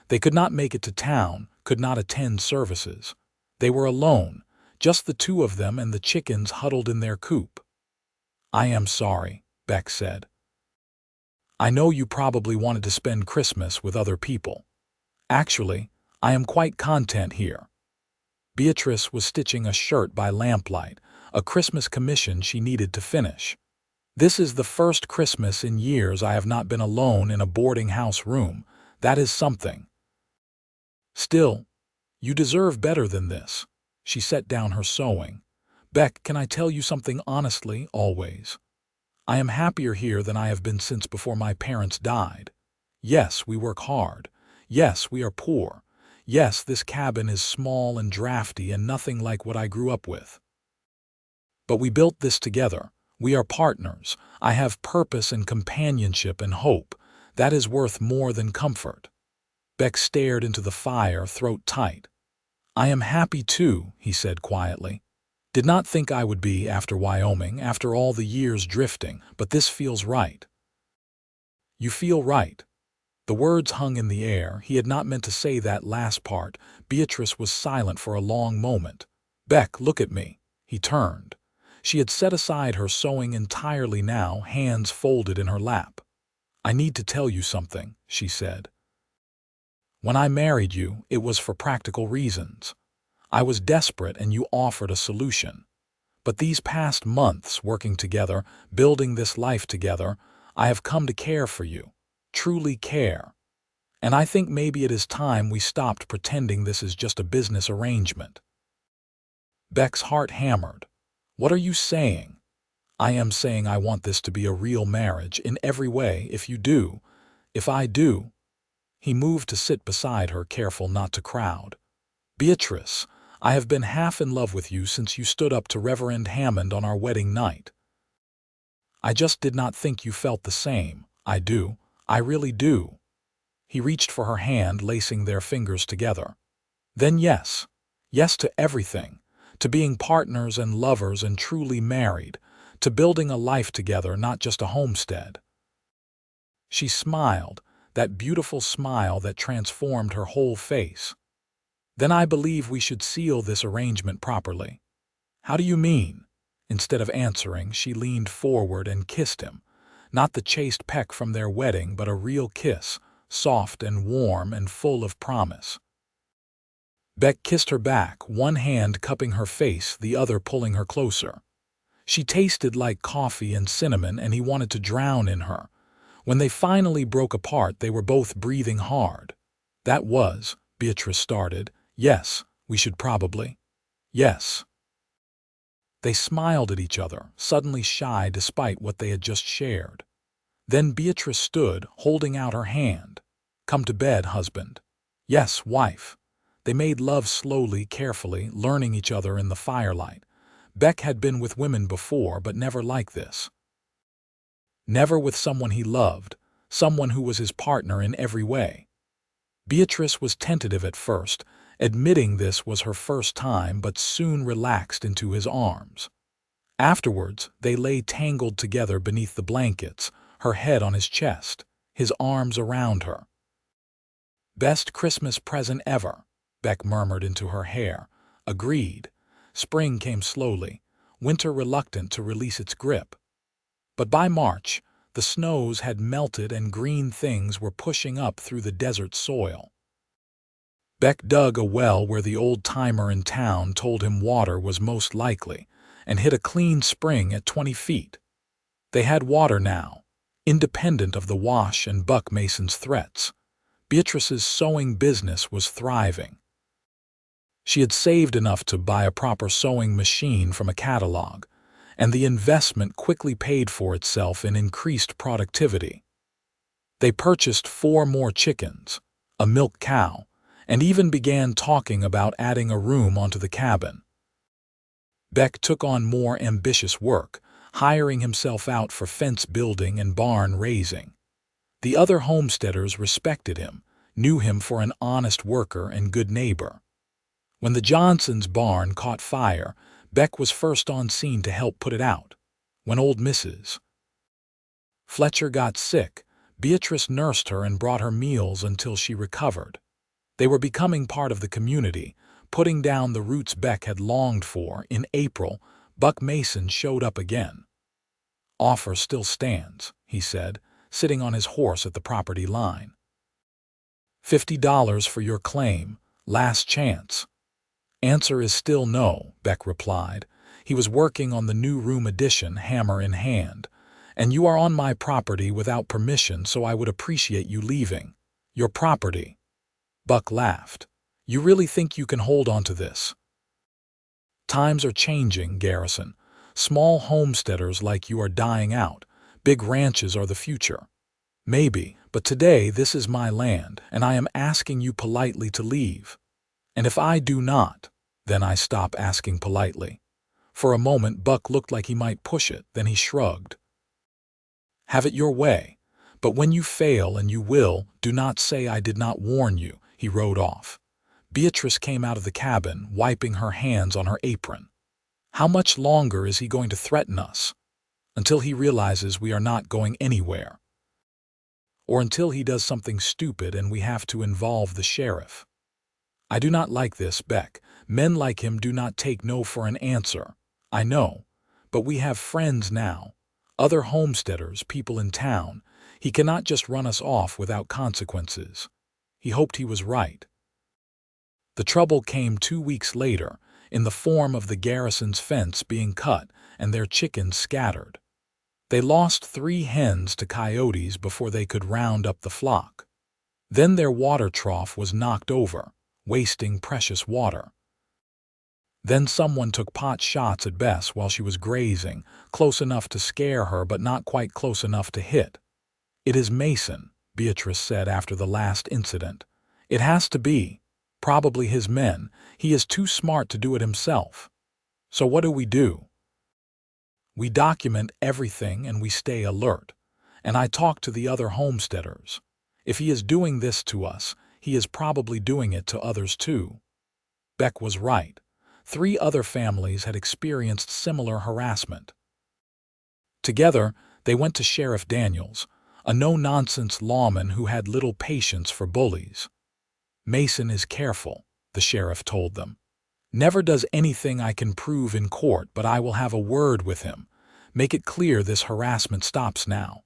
They could not make it to town, could not attend services. They were alone, just the two of them and the chickens huddled in their coop. "I am sorry," Beck said. "I know you probably wanted to spend Christmas with other people. Actually, I am quite content here." Beatrice was stitching a shirt by lamplight, a Christmas commission she needed to finish. "This is the first Christmas in years I have not been alone in a boarding house room. That is something." "Still, you deserve better than this." She set down her sewing. "Beck, can I tell you something honestly, always? I am happier here than I have been since before my parents died. Yes, we work hard. Yes, we are poor. Yes, this cabin is small and drafty and nothing like what I grew up with. But we built this together. We are partners. I have purpose and companionship and hope. That is worth more than comfort." Beck stared into the fire, throat tight. "I am happy too," he said quietly. "Did not think I would be after Wyoming, after all the years drifting, but this feels right." "You feel right." The words hung in the air. He had not meant to say that last part. Beatrice was silent for a long moment. "Beck, look at me." He turned. She had set aside her sewing entirely now, hands folded in her lap. "I need to tell you something," she said. "When I married you, it was for practical reasons. I was desperate and you offered a solution. But these past months working together, building this life together, I have come to care for you. Truly care. And I think maybe it is time we stopped pretending this is just a business arrangement." Beck's heart hammered. "What are you saying?" "I am saying I want this to be a real marriage in every way. If you do, if I do." He moved to sit beside her, careful not to crowd. "Beatrice, I have been half in love with you since you stood up to Reverend Hammond on our wedding night. I just did not think you felt the same. I do. I really do." He reached for her hand, lacing their fingers together. "Then yes. Yes to everything. To being partners and lovers and truly married. To building a life together, not just a homestead." She smiled, that beautiful smile that transformed her whole face. "Then I believe we should seal this arrangement properly." "How do you mean?" Instead of answering, she leaned forward and kissed him. Not the chaste peck from their wedding, but a real kiss, soft and warm and full of promise. Beck kissed her back, one hand cupping her face, the other pulling her closer. She tasted like coffee and cinnamon, and he wanted to drown in her. When they finally broke apart, they were both breathing hard. "That was," Beatrice started. "Yes, we should probably." "Yes." They smiled at each other, suddenly shy despite what they had just shared. Then Beatrice stood, holding out her hand. "Come to bed, husband." "Yes, wife." They made love slowly, carefully, learning each other in the firelight. Beck had been with women before, but never like this. Never with someone he loved, someone who was his partner in every way. Beatrice was tentative at first, admitting this was her first time, but soon relaxed into his arms. Afterwards, they lay tangled together beneath the blankets, her head on his chest, his arms around her. "Best Christmas present ever," Beck murmured into her hair. Agreed. Spring came slowly, winter reluctant to release its grip. But by March, the snows had melted and green things were pushing up through the desert soil. Beck dug a well where the old-timer in town told him water was most likely, and hit a clean spring at 20 feet. They had water now, independent of the Wash and Buck Mason's threats. Beatrice's sewing business was thriving. She had saved enough to buy a proper sewing machine from a catalog, and the investment quickly paid for itself in increased productivity. They purchased 4 more chickens, a milk cow, and even began talking about adding a room onto the cabin. Beck took on more ambitious work, hiring himself out for fence building and barn raising. The other homesteaders respected him, knew him for an honest worker and good neighbor. When the Johnsons' barn caught fire, Beck was first on scene to help put it out. When old Mrs. Fletcher got sick, Beatrice nursed her and brought her meals until she recovered. They were becoming part of the community, putting down the roots Beck had longed for. In April, Buck Mason showed up again. "Offer still stands," he said, sitting on his horse at the property line. $50 for your claim, last chance." "Answer is still no," Beck replied. He was working on the new room addition, hammer in hand. "And you are on my property without permission, so I would appreciate you leaving." "Your property?" Buck laughed. "You really think you can hold on to this?" "Times are changing, Garrison. Small homesteaders like you are dying out. Big ranches are the future." "Maybe, but today this is my land, and I am asking you politely to leave. And if I do not, then I stop asking politely." For a moment Buck looked like he might push it, then he shrugged. "Have it your way. But when you fail, and you will, do not say I did not warn you." He rode off. Beatrice came out of the cabin, wiping her hands on her apron. "How much longer is he going to threaten us? Until he realizes we are not going anywhere. Or until he does something stupid and we have to involve the sheriff." "I do not like this, Beck. Men like him do not take no for an answer." "I know. But we have friends now. Other homesteaders, people in town. He cannot just run us off without consequences." He hoped he was right. The trouble came 2 weeks later, in the form of the Garrison's fence being cut and their chickens scattered. They lost 3 hens to coyotes before they could round up the flock. Then their water trough was knocked over, wasting precious water. Then someone took pot shots at Bess while she was grazing, close enough to scare her but not quite close enough to hit. "It is Mason," Beatrice said after the last incident. "It has to be. Probably his men. He is too smart to do it himself." "So what do we do?" "We document everything and we stay alert. And I talk to the other homesteaders. If he is doing this to us, he is probably doing it to others too." Beck was right. 3 other families had experienced similar harassment. Together, they went to Sheriff Daniels, a no-nonsense lawman who had little patience for bullies. "Mason is careful," the sheriff told them. "Never does anything I can prove in court, but I will have a word with him. Make it clear this harassment stops now."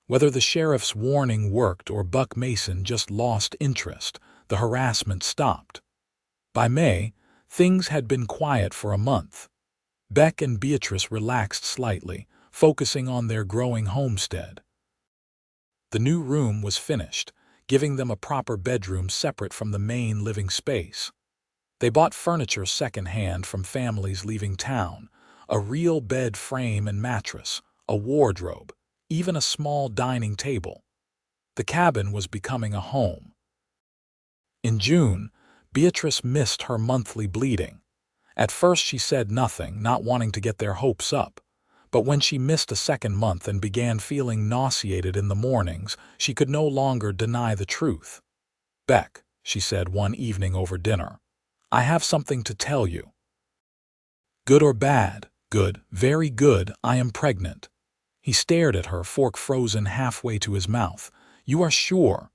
Whether the sheriff's warning worked or Buck Mason just lost interest, the harassment stopped. By May, things had been quiet for a month. Beck and Beatrice relaxed slightly, focusing on their growing homestead. The new room was finished, giving them a proper bedroom separate from the main living space. They bought furniture second-hand from families leaving town, a real bed frame and mattress, a wardrobe, even a small dining table. The cabin was becoming a home. In June, Beatrice missed her monthly bleeding. At first she said nothing, not wanting to get their hopes up. But when she missed a second month and began feeling nauseated in the mornings, she could no longer deny the truth. "Beck," she said one evening over dinner, "I have something to tell you." "Good or bad?" "Good, very good, I am pregnant." He stared at her, fork frozen halfway to his mouth. "You are sure?"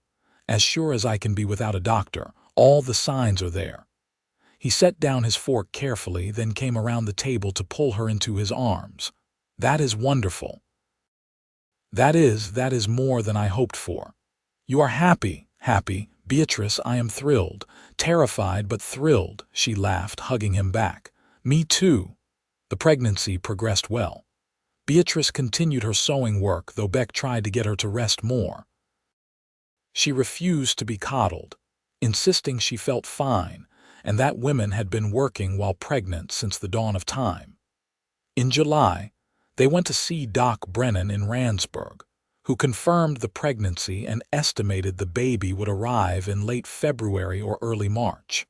"As sure as I can be without a doctor. All the signs are there." He set down his fork carefully, then came around the table to pull her into his arms. "That is wonderful." That is more than I hoped for." "You are happy." "Happy, Beatrice, I am thrilled. Terrified but thrilled," she laughed, hugging him back. "Me too." The pregnancy progressed well. Beatrice continued her sewing work, though Beck tried to get her to rest more. She refused to be coddled, insisting she felt fine, and that women had been working while pregnant since the dawn of time. In July, they went to see Doc Brennan in Randsburg, who confirmed the pregnancy and estimated the baby would arrive in late February or early March.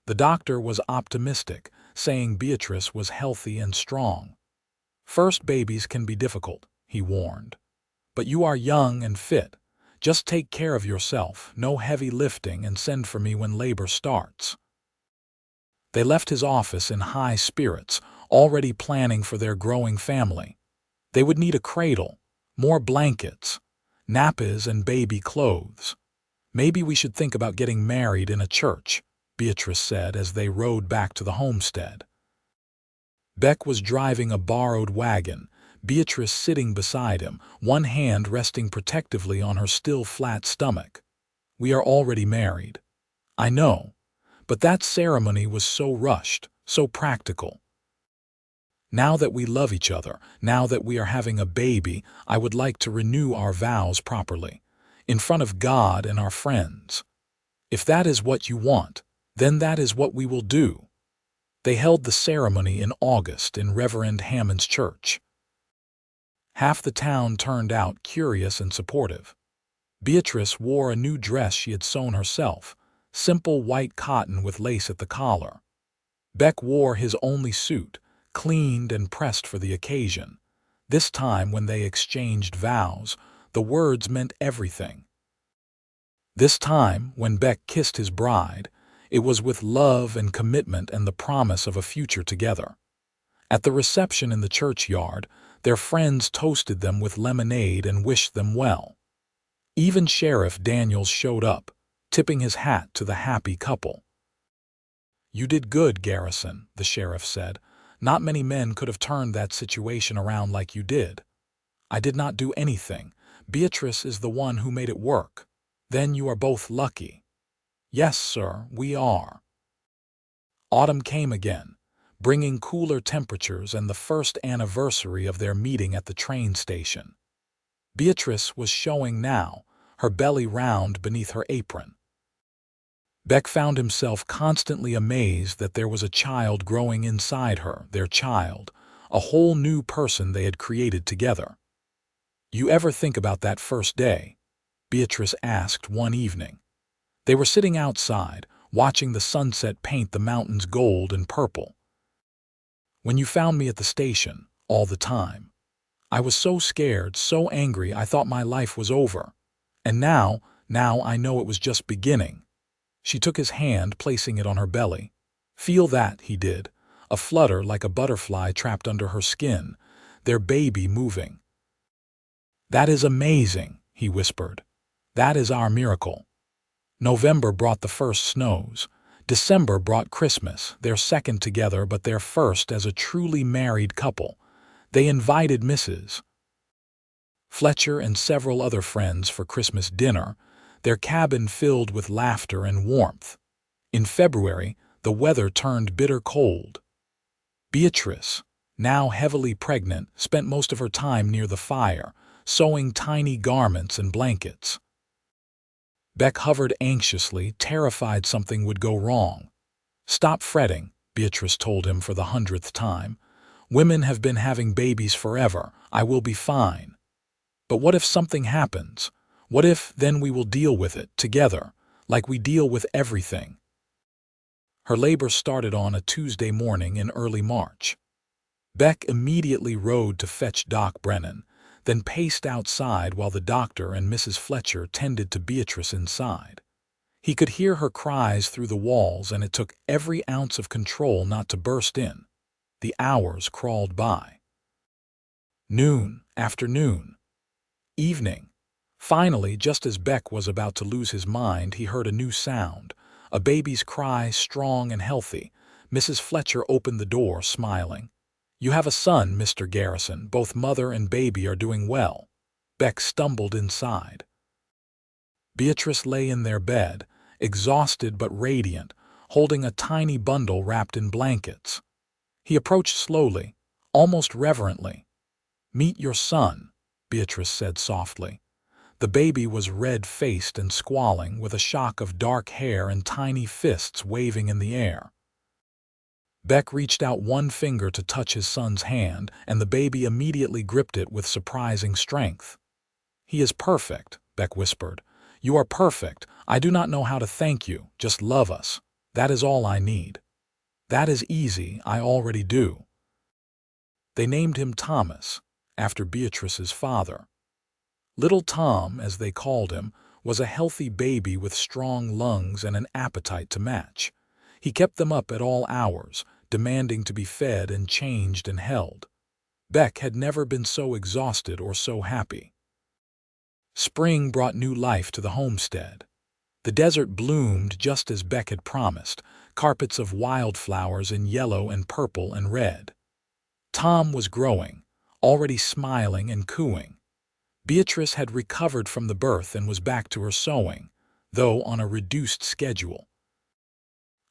The doctor was optimistic, saying Beatrice was healthy and strong. "First babies can be difficult," he warned. "But you are young and fit. Just take care of yourself, no heavy lifting, and send for me when labor starts." They left his office in high spirits, already planning for their growing family. They would need a cradle, more blankets, nappies, and baby clothes. "Maybe we should think about getting married in a church," Beatrice said as they rode back to the homestead. Beck was driving a borrowed wagon, Beatrice sitting beside him, one hand resting protectively on her still flat stomach. "We are already married." "I know, but that ceremony was so rushed, so practical. Now that we love each other, now that we are having a baby, I would like to renew our vows properly, in front of God and our friends. If that is what you want, then that is what we will do." They held the ceremony in August in Reverend Hammond's church. Half the town turned out, curious and supportive. Beatrice wore a new dress she had sewn herself, simple white cotton with lace at the collar. Beck wore his only suit, cleaned and pressed for the occasion. This time, when they exchanged vows, the words meant everything. This time, when Beck kissed his bride, it was with love and commitment and the promise of a future together. At the reception in the churchyard, their friends toasted them with lemonade and wished them well. Even Sheriff Daniels showed up, tipping his hat to the happy couple. "You did good, Garrison," the sheriff said. "Not many men could have turned that situation around like you did." "I did not do anything. Beatrice is the one who made it work." "Then you are both lucky." "Yes, sir, we are." Autumn came again, bringing cooler temperatures and the first anniversary of their meeting at the train station. Beatrice was showing now, her belly round beneath her apron. Beck found himself constantly amazed that there was a child growing inside her, their child, a whole new person they had created together. "You ever think about that first day?" Beatrice asked one evening. They were sitting outside, watching the sunset paint the mountains gold and purple. "When you found me at the station, all the time. I was so scared, so angry, I thought my life was over. And now I know it was just beginning." She took his hand, placing it on her belly. "Feel that," he did, a flutter like a butterfly trapped under her skin, their baby moving. "That is amazing," he whispered. "That is our miracle." November brought the first snows. December brought Christmas, their second together but their first as a truly married couple. They invited Mrs. Fletcher and several other friends for Christmas dinner, their cabin filled with laughter and warmth. In February, the weather turned bitter cold. Beatrice, now heavily pregnant, spent most of her time near the fire, sewing tiny garments and blankets. Beck hovered anxiously, terrified something would go wrong. "Stop fretting," Beatrice told him for the 100th time. "Women have been having babies forever. I will be fine." "But what if something happens? What if then we will deal with it, together, like we deal with everything?" Her labor started on a Tuesday morning in early March. Beck immediately rode to fetch Doc Brennan, then paced outside while the doctor and Mrs. Fletcher tended to Beatrice inside. He could hear her cries through the walls, and it took every ounce of control not to burst in. The hours crawled by. Noon, afternoon, evening. Finally, just as Beck was about to lose his mind, he heard a new sound, a baby's cry, strong and healthy. Mrs. Fletcher opened the door, smiling. "You have a son, Mr. Garrison. Both mother and baby are doing well." Beck stumbled inside. Beatrice lay in their bed, exhausted but radiant, holding a tiny bundle wrapped in blankets. He approached slowly, almost reverently. "Meet your son," Beatrice said softly. The baby was red-faced and squalling, with a shock of dark hair and tiny fists waving in the air. Beck reached out one finger to touch his son's hand, and the baby immediately gripped it with surprising strength. "He is perfect," Beck whispered. "You are perfect. I do not know how to thank you. Just love us. That is all I need." "That is easy. I already do." They named him Thomas, after Beatrice's father. Little Tom, as they called him, was a healthy baby with strong lungs and an appetite to match. He kept them up at all hours, demanding to be fed and changed and held. Beck had never been so exhausted or so happy. Spring brought new life to the homestead. The desert bloomed just as Beck had promised, carpets of wildflowers in yellow and purple and red. Tom was growing, already smiling and cooing. Beatrice had recovered from the birth and was back to her sewing, though on a reduced schedule.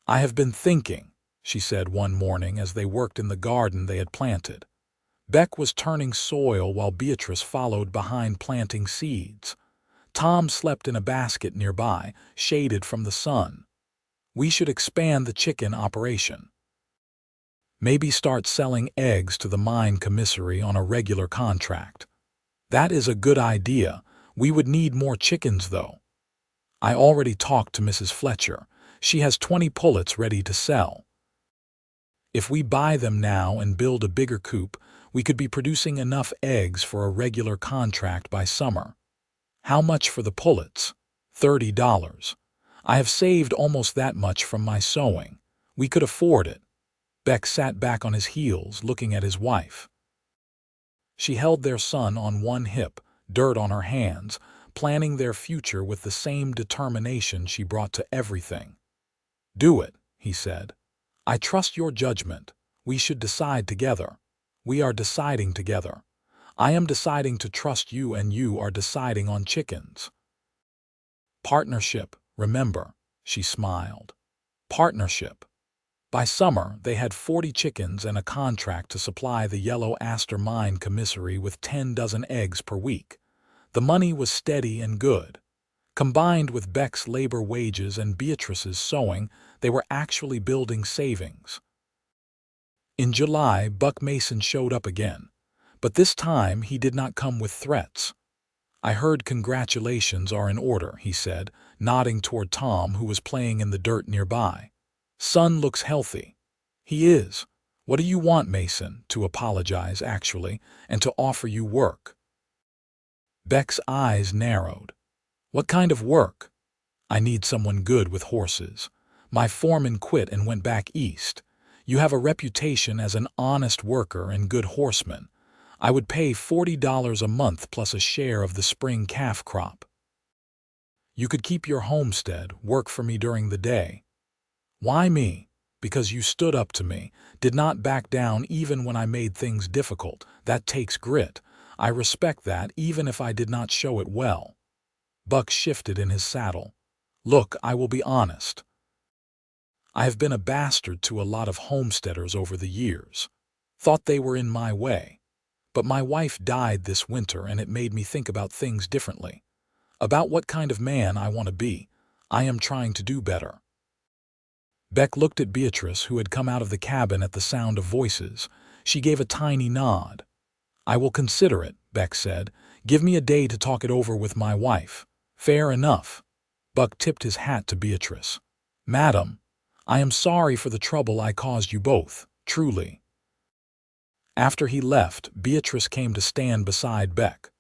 "I have been thinking," she said one morning as they worked in the garden they had planted. Beck was turning soil while Beatrice followed behind planting seeds. Tom slept in a basket nearby, shaded from the sun. "We should expand the chicken operation. Maybe start selling eggs to the mine commissary on a regular contract." "That is a good idea. We would need more chickens, though." "I already talked to Mrs. Fletcher. She has 20 pullets ready to sell. If we buy them now and build a bigger coop, we could be producing enough eggs for a regular contract by summer." "How much for the pullets?" $30. "I have saved almost that much from my sewing. We could afford it." Beck sat back on his heels, looking at his wife. She held their son on one hip, dirt on her hands, planning their future with the same determination she brought to everything. "Do it," he said. "I trust your judgment. We should decide together. We are deciding together. I am deciding to trust you, and you are deciding on chickens." "Partnership, remember," she smiled. "Partnership." By summer, they had 40 chickens and a contract to supply the Yellow Aster Mine commissary with 10 dozen eggs per week. The money was steady and good. Combined with Beck's labor wages and Beatrice's sewing, they were actually building savings. In July, Buck Mason showed up again, but this time he did not come with threats. "I heard congratulations are in order," he said, nodding toward Tom, who was playing in the dirt nearby. "Son looks healthy." "He is. What do you want, Mason?" "To apologize, actually, and to offer you work." Beck's eyes narrowed. "What kind of work?" "I need someone good with horses. My foreman quit and went back east. You have a reputation as an honest worker and good horseman. I would pay $40 a month plus a share of the spring calf crop. You could keep your homestead, work for me during the day." "Why me?" "Because you stood up to me, did not back down even when I made things difficult. That takes grit. I respect that even if I did not show it well." Buck shifted in his saddle. "Look, I will be honest. I have been a bastard to a lot of homesteaders over the years. Thought they were in my way. But my wife died this winter and it made me think about things differently. About what kind of man I want to be. I am trying to do better." Beck looked at Beatrice, who had come out of the cabin at the sound of voices. She gave a tiny nod. "I will consider it," Beck said. "Give me a day to talk it over with my wife." "Fair enough." Buck tipped his hat to Beatrice. "Madam, I am sorry for the trouble I caused you both, truly." After he left, Beatrice came to stand beside Beck.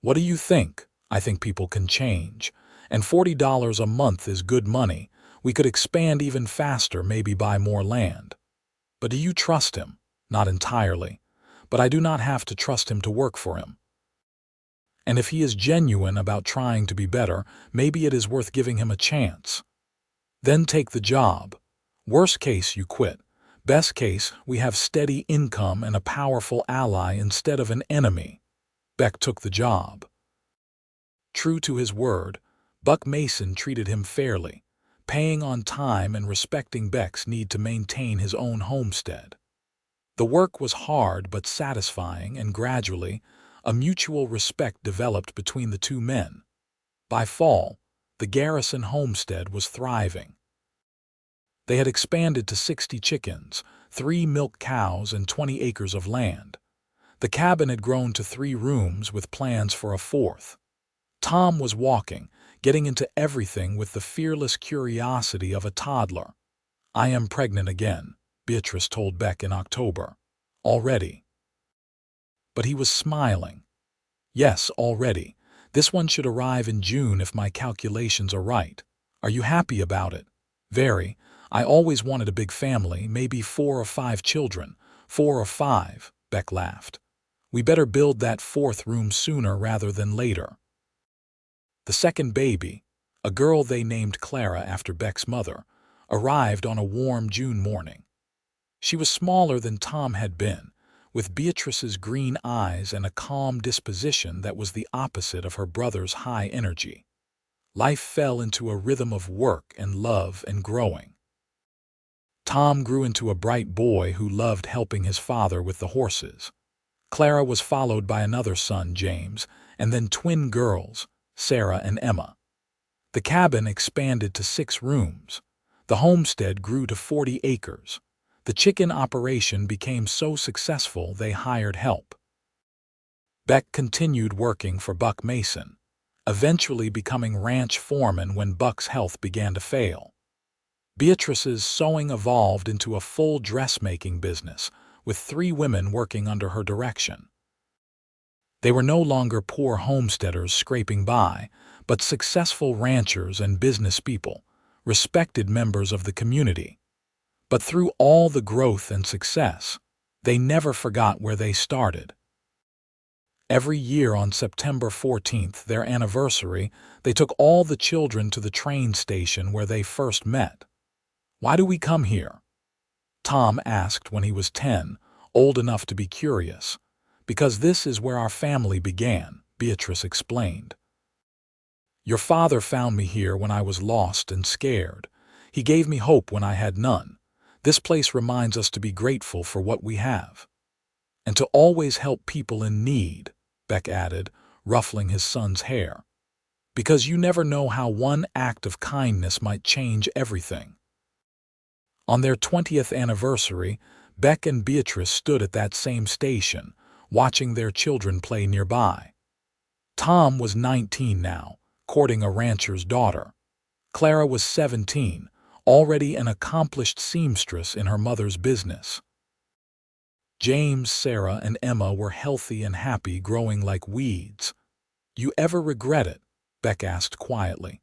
"What do you think?" "I think people can change. And $40 a month is good money. We could expand even faster, maybe buy more land." "But do you trust him?" "Not entirely. But I do not have to trust him to work for him. And if he is genuine about trying to be better, maybe it is worth giving him a chance. Then take the job. Worst case, you quit. Best case, we have steady income and a powerful ally instead of an enemy." Beck took the job. True to his word, Buck Mason treated him fairly, paying on time and respecting Beck's need to maintain his own homestead. The work was hard but satisfying, and gradually, a mutual respect developed between the two men. By fall, the Garrison homestead was thriving. They had expanded to 60 chickens, 3 milk cows, and 20 acres of land. The cabin had grown to 3 rooms with plans for a 4th. Tom was walking, getting into everything with the fearless curiosity of a toddler. "I am pregnant again," Beatrice told Beck in October. "Already?" But he was smiling. "Yes, already. This one should arrive in June if my calculations are right. Are you happy about it?" "Very. I always wanted a big family, maybe 4 or 5 children." "4 or 5, Beck laughed. "We better build that 4th room sooner rather than later." The second baby, a girl they named Clara after Beck's mother, arrived on a warm June morning. She was smaller than Tom had been, with Beatrice's green eyes and a calm disposition that was the opposite of her brother's high energy. Life fell into a rhythm of work and love and growing. Tom grew into a bright boy who loved helping his father with the horses. Clara was followed by another son, James, and then twin girls, Sarah and Emma. The cabin expanded to 6 rooms. The homestead grew to 40 acres. The chicken operation became so successful they hired help. Beck continued working for Buck Mason, eventually becoming ranch foreman when Buck's health began to fail. Beatrice's sewing evolved into a full dressmaking business, with 3 women working under her direction. They were no longer poor homesteaders scraping by, but successful ranchers and business people, respected members of the community. But through all the growth and success, they never forgot where they started. Every year on September 14th, their anniversary, they took all the children to the train station where they first met. "Why do we come here?" Tom asked when he was 10, old enough to be curious. "Because this is where our family began," Beatrice explained. "Your father found me here when I was lost and scared. He gave me hope when I had none. This place reminds us to be grateful for what we have. And to always help people in need," Beck added, ruffling his son's hair. "Because you never know how one act of kindness might change everything." On their 20th anniversary, Beck and Beatrice stood at that same station, watching their children play nearby. Tom was 19 now, courting a rancher's daughter. Clara was 17, already an accomplished seamstress in her mother's business. James, Sarah, and Emma were healthy and happy, growing like weeds. "You ever regret it?" Beck asked quietly.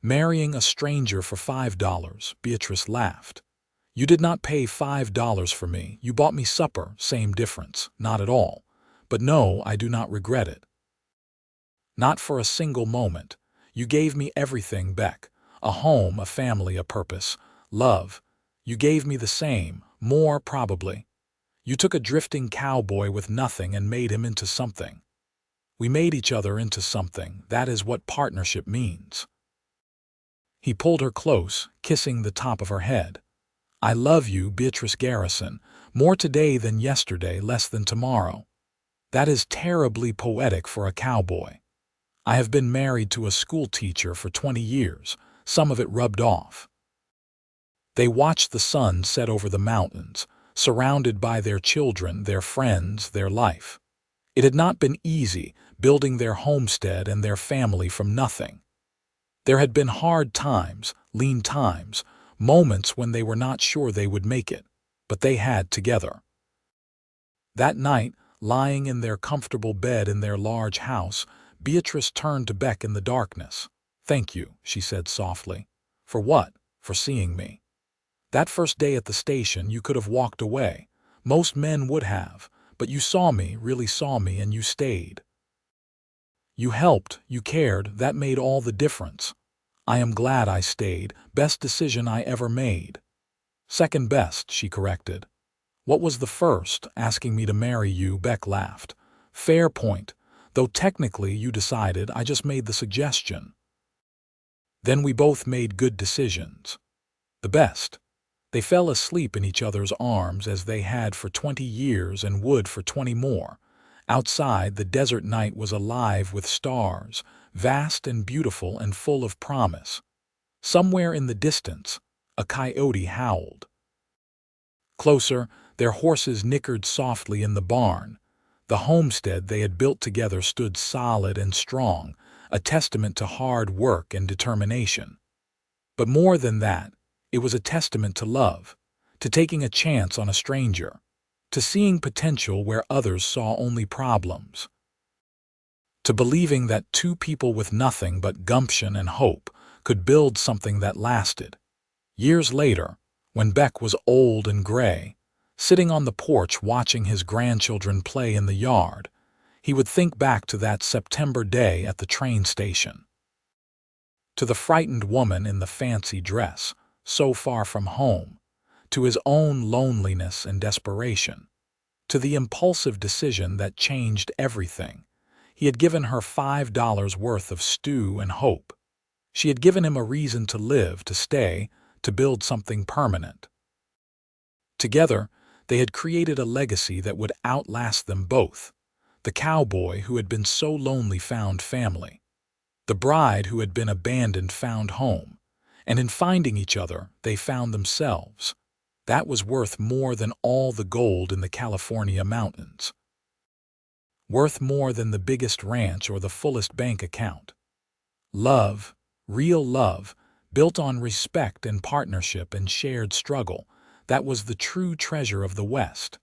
"Marrying a stranger for $5, Beatrice laughed. "You did not pay $5 for me. You bought me supper, same difference." "Not at all. But no, I do not regret it. Not for a single moment. You gave me everything, Beck. A home, a family, a purpose, love. You gave me the same, more probably. You took a drifting cowboy with nothing and made him into something. We made each other into something. That is what partnership means." He pulled her close, kissing the top of her head. "I love you, Beatrice Garrison, more today than yesterday, less than tomorrow." That is terribly poetic for a cowboy. I have been married to a school teacher for 20 years. Some of it rubbed off. They watched the sun set over the mountains, surrounded by their children, their friends, their life. It had not been easy building their homestead and their family from nothing. There had been hard times, lean times, moments when they were not sure they would make it, but they had together. That night, lying in their comfortable bed in their large house, Beatrice turned to Beck in the darkness. "Thank you," she said softly. "For what?" "For seeing me. That first day at the station you could have walked away. Most men would have, but you saw me, really saw me, and you stayed. You helped, you cared, that made all the difference. I am glad I stayed. Best decision I ever made." "Second best," she corrected. "What was the first? Asking me to marry you?" Beck laughed. "Fair point, though technically you decided, I just made the suggestion. Then we both made good decisions. The best." They fell asleep in each other's arms as they had for 20 years and would for 20 more. Outside, the desert night was alive with stars, vast and beautiful and full of promise. Somewhere in the distance, a coyote howled. Closer, their horses nickered softly in the barn. The homestead they had built together stood solid and strong, a testament to hard work and determination. But more than that, it was a testament to love, to taking a chance on a stranger, to seeing potential where others saw only problems, to believing that two people with nothing but gumption and hope could build something that lasted. Years later, when Beck was old and gray, sitting on the porch watching his grandchildren play in the yard, he would think back to that September day at the train station, to the frightened woman in the fancy dress, so far from home, to his own loneliness and desperation, to the impulsive decision that changed everything. He had given her $5 worth of stew and hope. She had given him a reason to live, to stay, to build something permanent. Together, they had created a legacy that would outlast them both. The cowboy who had been so lonely found family. The bride who had been abandoned found home. And in finding each other, they found themselves. That was worth more than all the gold in the California mountains. Worth more than the biggest ranch or the fullest bank account. Love, real love, built on respect and partnership and shared struggle, that was the true treasure of the West.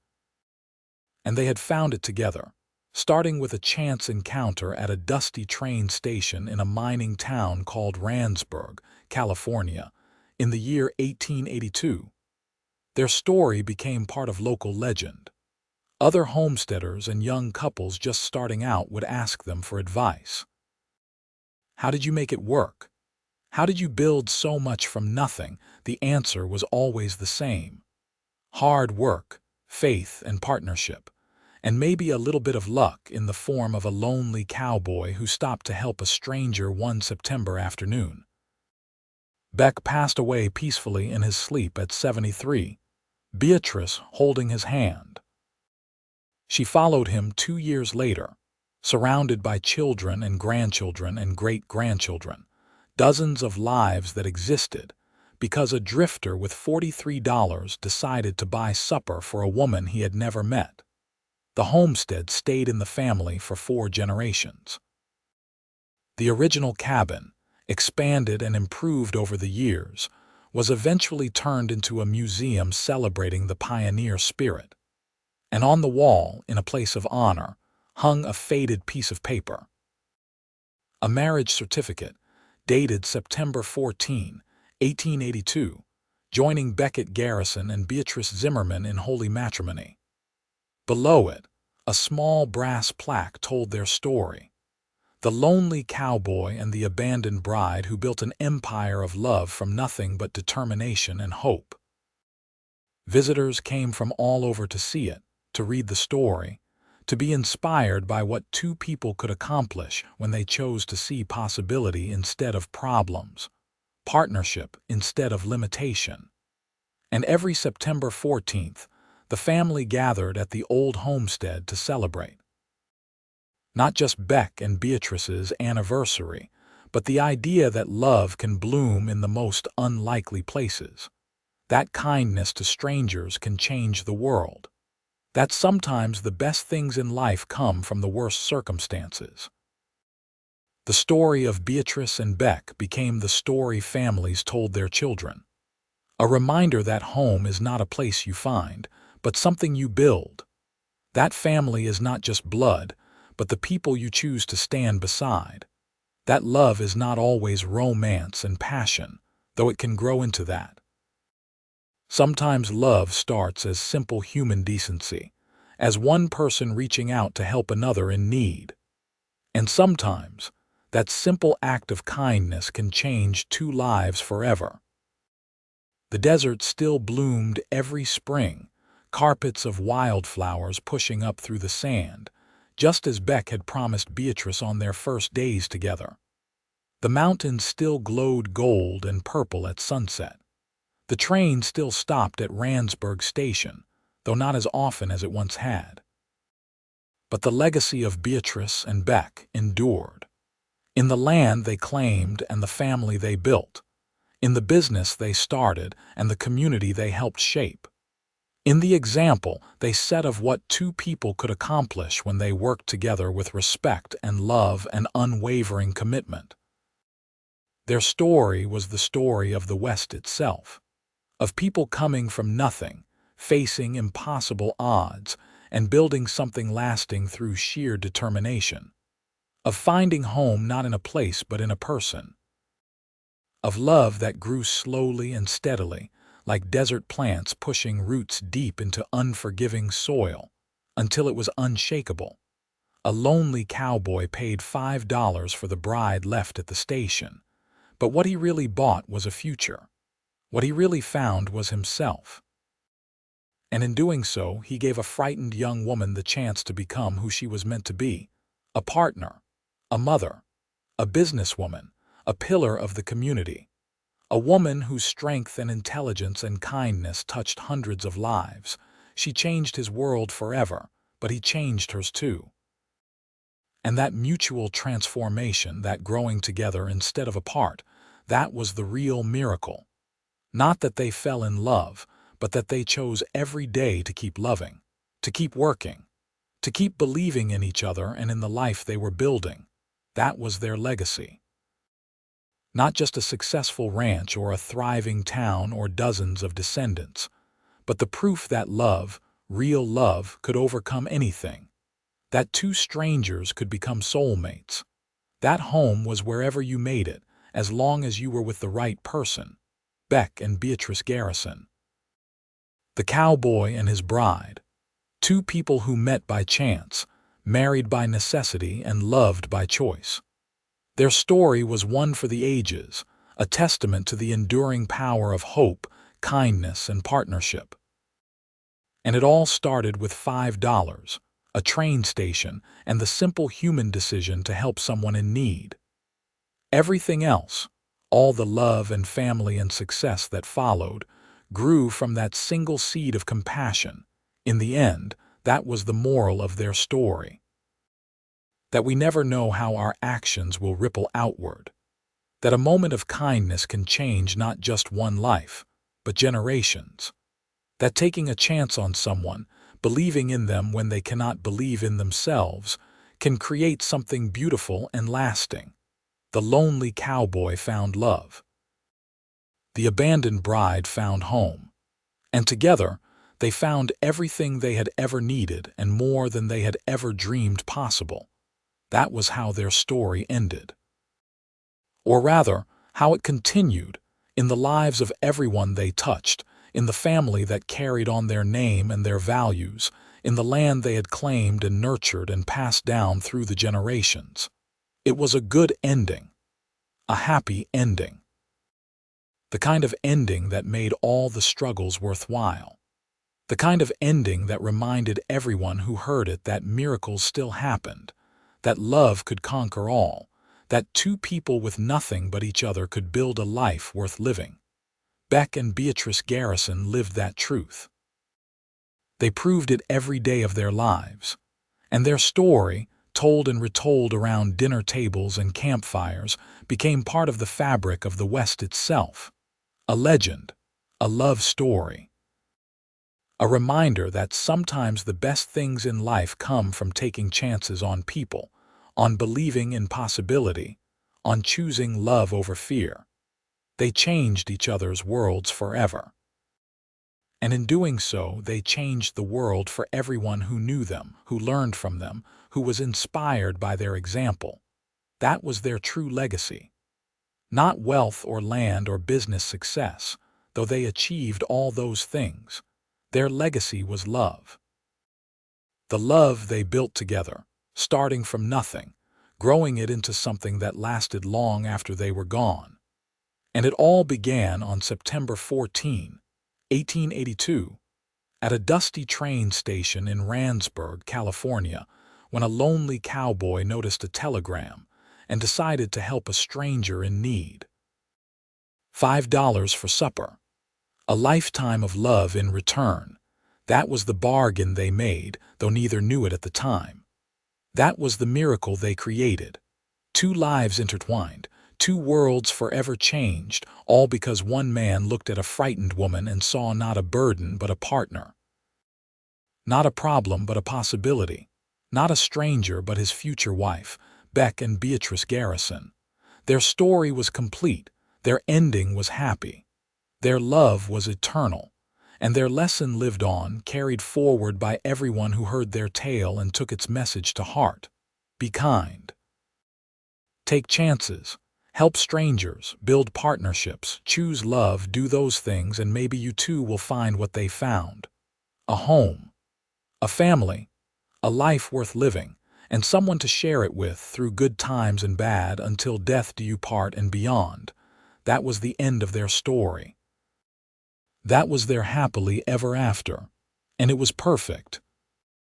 And they had found it together, starting with a chance encounter at a dusty train station in a mining town called Randsburg, California, in the year 1882. Their story became part of local legend. Other homesteaders and young couples just starting out would ask them for advice. How did you make it work? How did you build so much from nothing? The answer was always the same. Hard work, faith, and partnership, and maybe a little bit of luck in the form of a lonely cowboy who stopped to help a stranger one September afternoon. Beck passed away peacefully in his sleep at 73, Beatrice holding his hand. She followed him 2 years later, surrounded by children and grandchildren and great-grandchildren, dozens of lives that existed, because a drifter with $43 decided to buy supper for a woman he had never met. The homestead stayed in the family for 4 generations. The original cabin, expanded and improved over the years, was eventually turned into a museum celebrating the pioneer spirit. And on the wall, in a place of honor, hung a faded piece of paper. A marriage certificate, dated September 14, 1882, joining Beckett Garrison and Beatrice Zimmerman in holy matrimony. Below it, a small brass plaque told their story. The lonely cowboy and the abandoned bride who built an empire of love from nothing but determination and hope. Visitors came from all over to see it, to read the story, to be inspired by what 2 people could accomplish when they chose to see possibility instead of problems, partnership instead of limitation. And every September 14th, the family gathered at the old homestead to celebrate. Not just Beck and Beatrice's anniversary, but the idea that love can bloom in the most unlikely places. That kindness to strangers can change the world. That sometimes the best things in life come from the worst circumstances. The story of Beatrice and Beck became the story families told their children. A reminder that home is not a place you find, but something you build. That family is not just blood, but the people you choose to stand beside. That love is not always romance and passion, though it can grow into that. Sometimes love starts as simple human decency, as one person reaching out to help another in need. And sometimes, that simple act of kindness can change two lives forever. The desert still bloomed every spring, carpets of wildflowers pushing up through the sand, just as Beck had promised Beatrice on their first days together. The mountains still glowed gold and purple at sunset. The train still stopped at Randsburg Station, though not as often as it once had. But the legacy of Beatrice and Beck endured. In the land they claimed and the family they built. In the business they started and the community they helped shape. In the example they set of what two people could accomplish when they worked together with respect and love and unwavering commitment. Their story was the story of the West itself, of people coming from nothing, facing impossible odds, and building something lasting through sheer determination. Of finding home not in a place but in a person. Of love that grew slowly and steadily, like desert plants pushing roots deep into unforgiving soil, until it was unshakable. A lonely cowboy paid $5 for the bride left at the station, but what he really bought was a future. What he really found was himself. And in doing so, he gave a frightened young woman the chance to become who she was meant to be, a partner, a mother, a businesswoman, a pillar of the community, a woman whose strength and intelligence and kindness touched hundreds of lives. She changed his world forever, but he changed hers too. And that mutual transformation, that growing together instead of apart, that was the real miracle. Not that they fell in love, but that they chose every day to keep loving, to keep working, to keep believing in each other and in the life they were building. That was their legacy. Not just a successful ranch or a thriving town or dozens of descendants, but the proof that love, real love, could overcome anything. That two strangers could become soulmates. That home was wherever you made it, as long as you were with the right person. Beck and Beatrice Garrison. The cowboy and his bride. Two people who met by chance, married by necessity, and loved by choice. Their story was one for the ages, a testament to the enduring power of hope, kindness, and partnership. And it all started with $5, a train station, and the simple human decision to help someone in need. Everything else, all the love and family and success that followed, grew from that single seed of compassion. In the end, that was the moral of their story. That we never know how our actions will ripple outward. That a moment of kindness can change not just one life, but generations. That taking a chance on someone, believing in them when they cannot believe in themselves, can create something beautiful and lasting. The lonely cowboy found love. The abandoned bride found home. And together, they found everything they had ever needed and more than they had ever dreamed possible. That was how their story ended. Or rather, how it continued, in the lives of everyone they touched, in the family that carried on their name and their values, in the land they had claimed and nurtured and passed down through the generations. It was a good ending. A happy ending. The kind of ending that made all the struggles worthwhile. The kind of ending that reminded everyone who heard it that miracles still happened, that love could conquer all, that two people with nothing but each other could build a life worth living. Beck and Beatrice Garrison lived that truth. They proved it every day of their lives, and their story, told and retold around dinner tables and campfires, became part of the fabric of the West itself. A legend, a love story, a reminder that sometimes the best things in life come from taking chances on people, on believing in possibility, on choosing love over fear. They changed each other's worlds forever. And in doing so, they changed the world for everyone who knew them, who learned from them, who was inspired by their example. That was their true legacy. Not wealth or land or business success, though they achieved all those things. Their legacy was love. The love they built together, starting from nothing, growing it into something that lasted long after they were gone. And it all began on September 14, 1882, at a dusty train station in Randsburg, California, when a lonely cowboy noticed a telegram and decided to help a stranger in need. $5 for supper. A lifetime of love in return. That was the bargain they made, though neither knew it at the time. That was the miracle they created. Two lives intertwined, two worlds forever changed, all because one man looked at a frightened woman and saw not a burden but a partner. Not a problem but a possibility. Not a stranger but his future wife, Beck and Beatrice Garrison. Their story was complete, their ending was happy. Their love was eternal, and their lesson lived on, carried forward by everyone who heard their tale and took its message to heart. Be kind. Take chances. Help strangers, build partnerships, choose love, do those things, and maybe you too will find what they found. A home, a family, a life worth living, and someone to share it with through good times and bad until death do you part and beyond. That was the end of their story. That was their happily ever after. And it was perfect.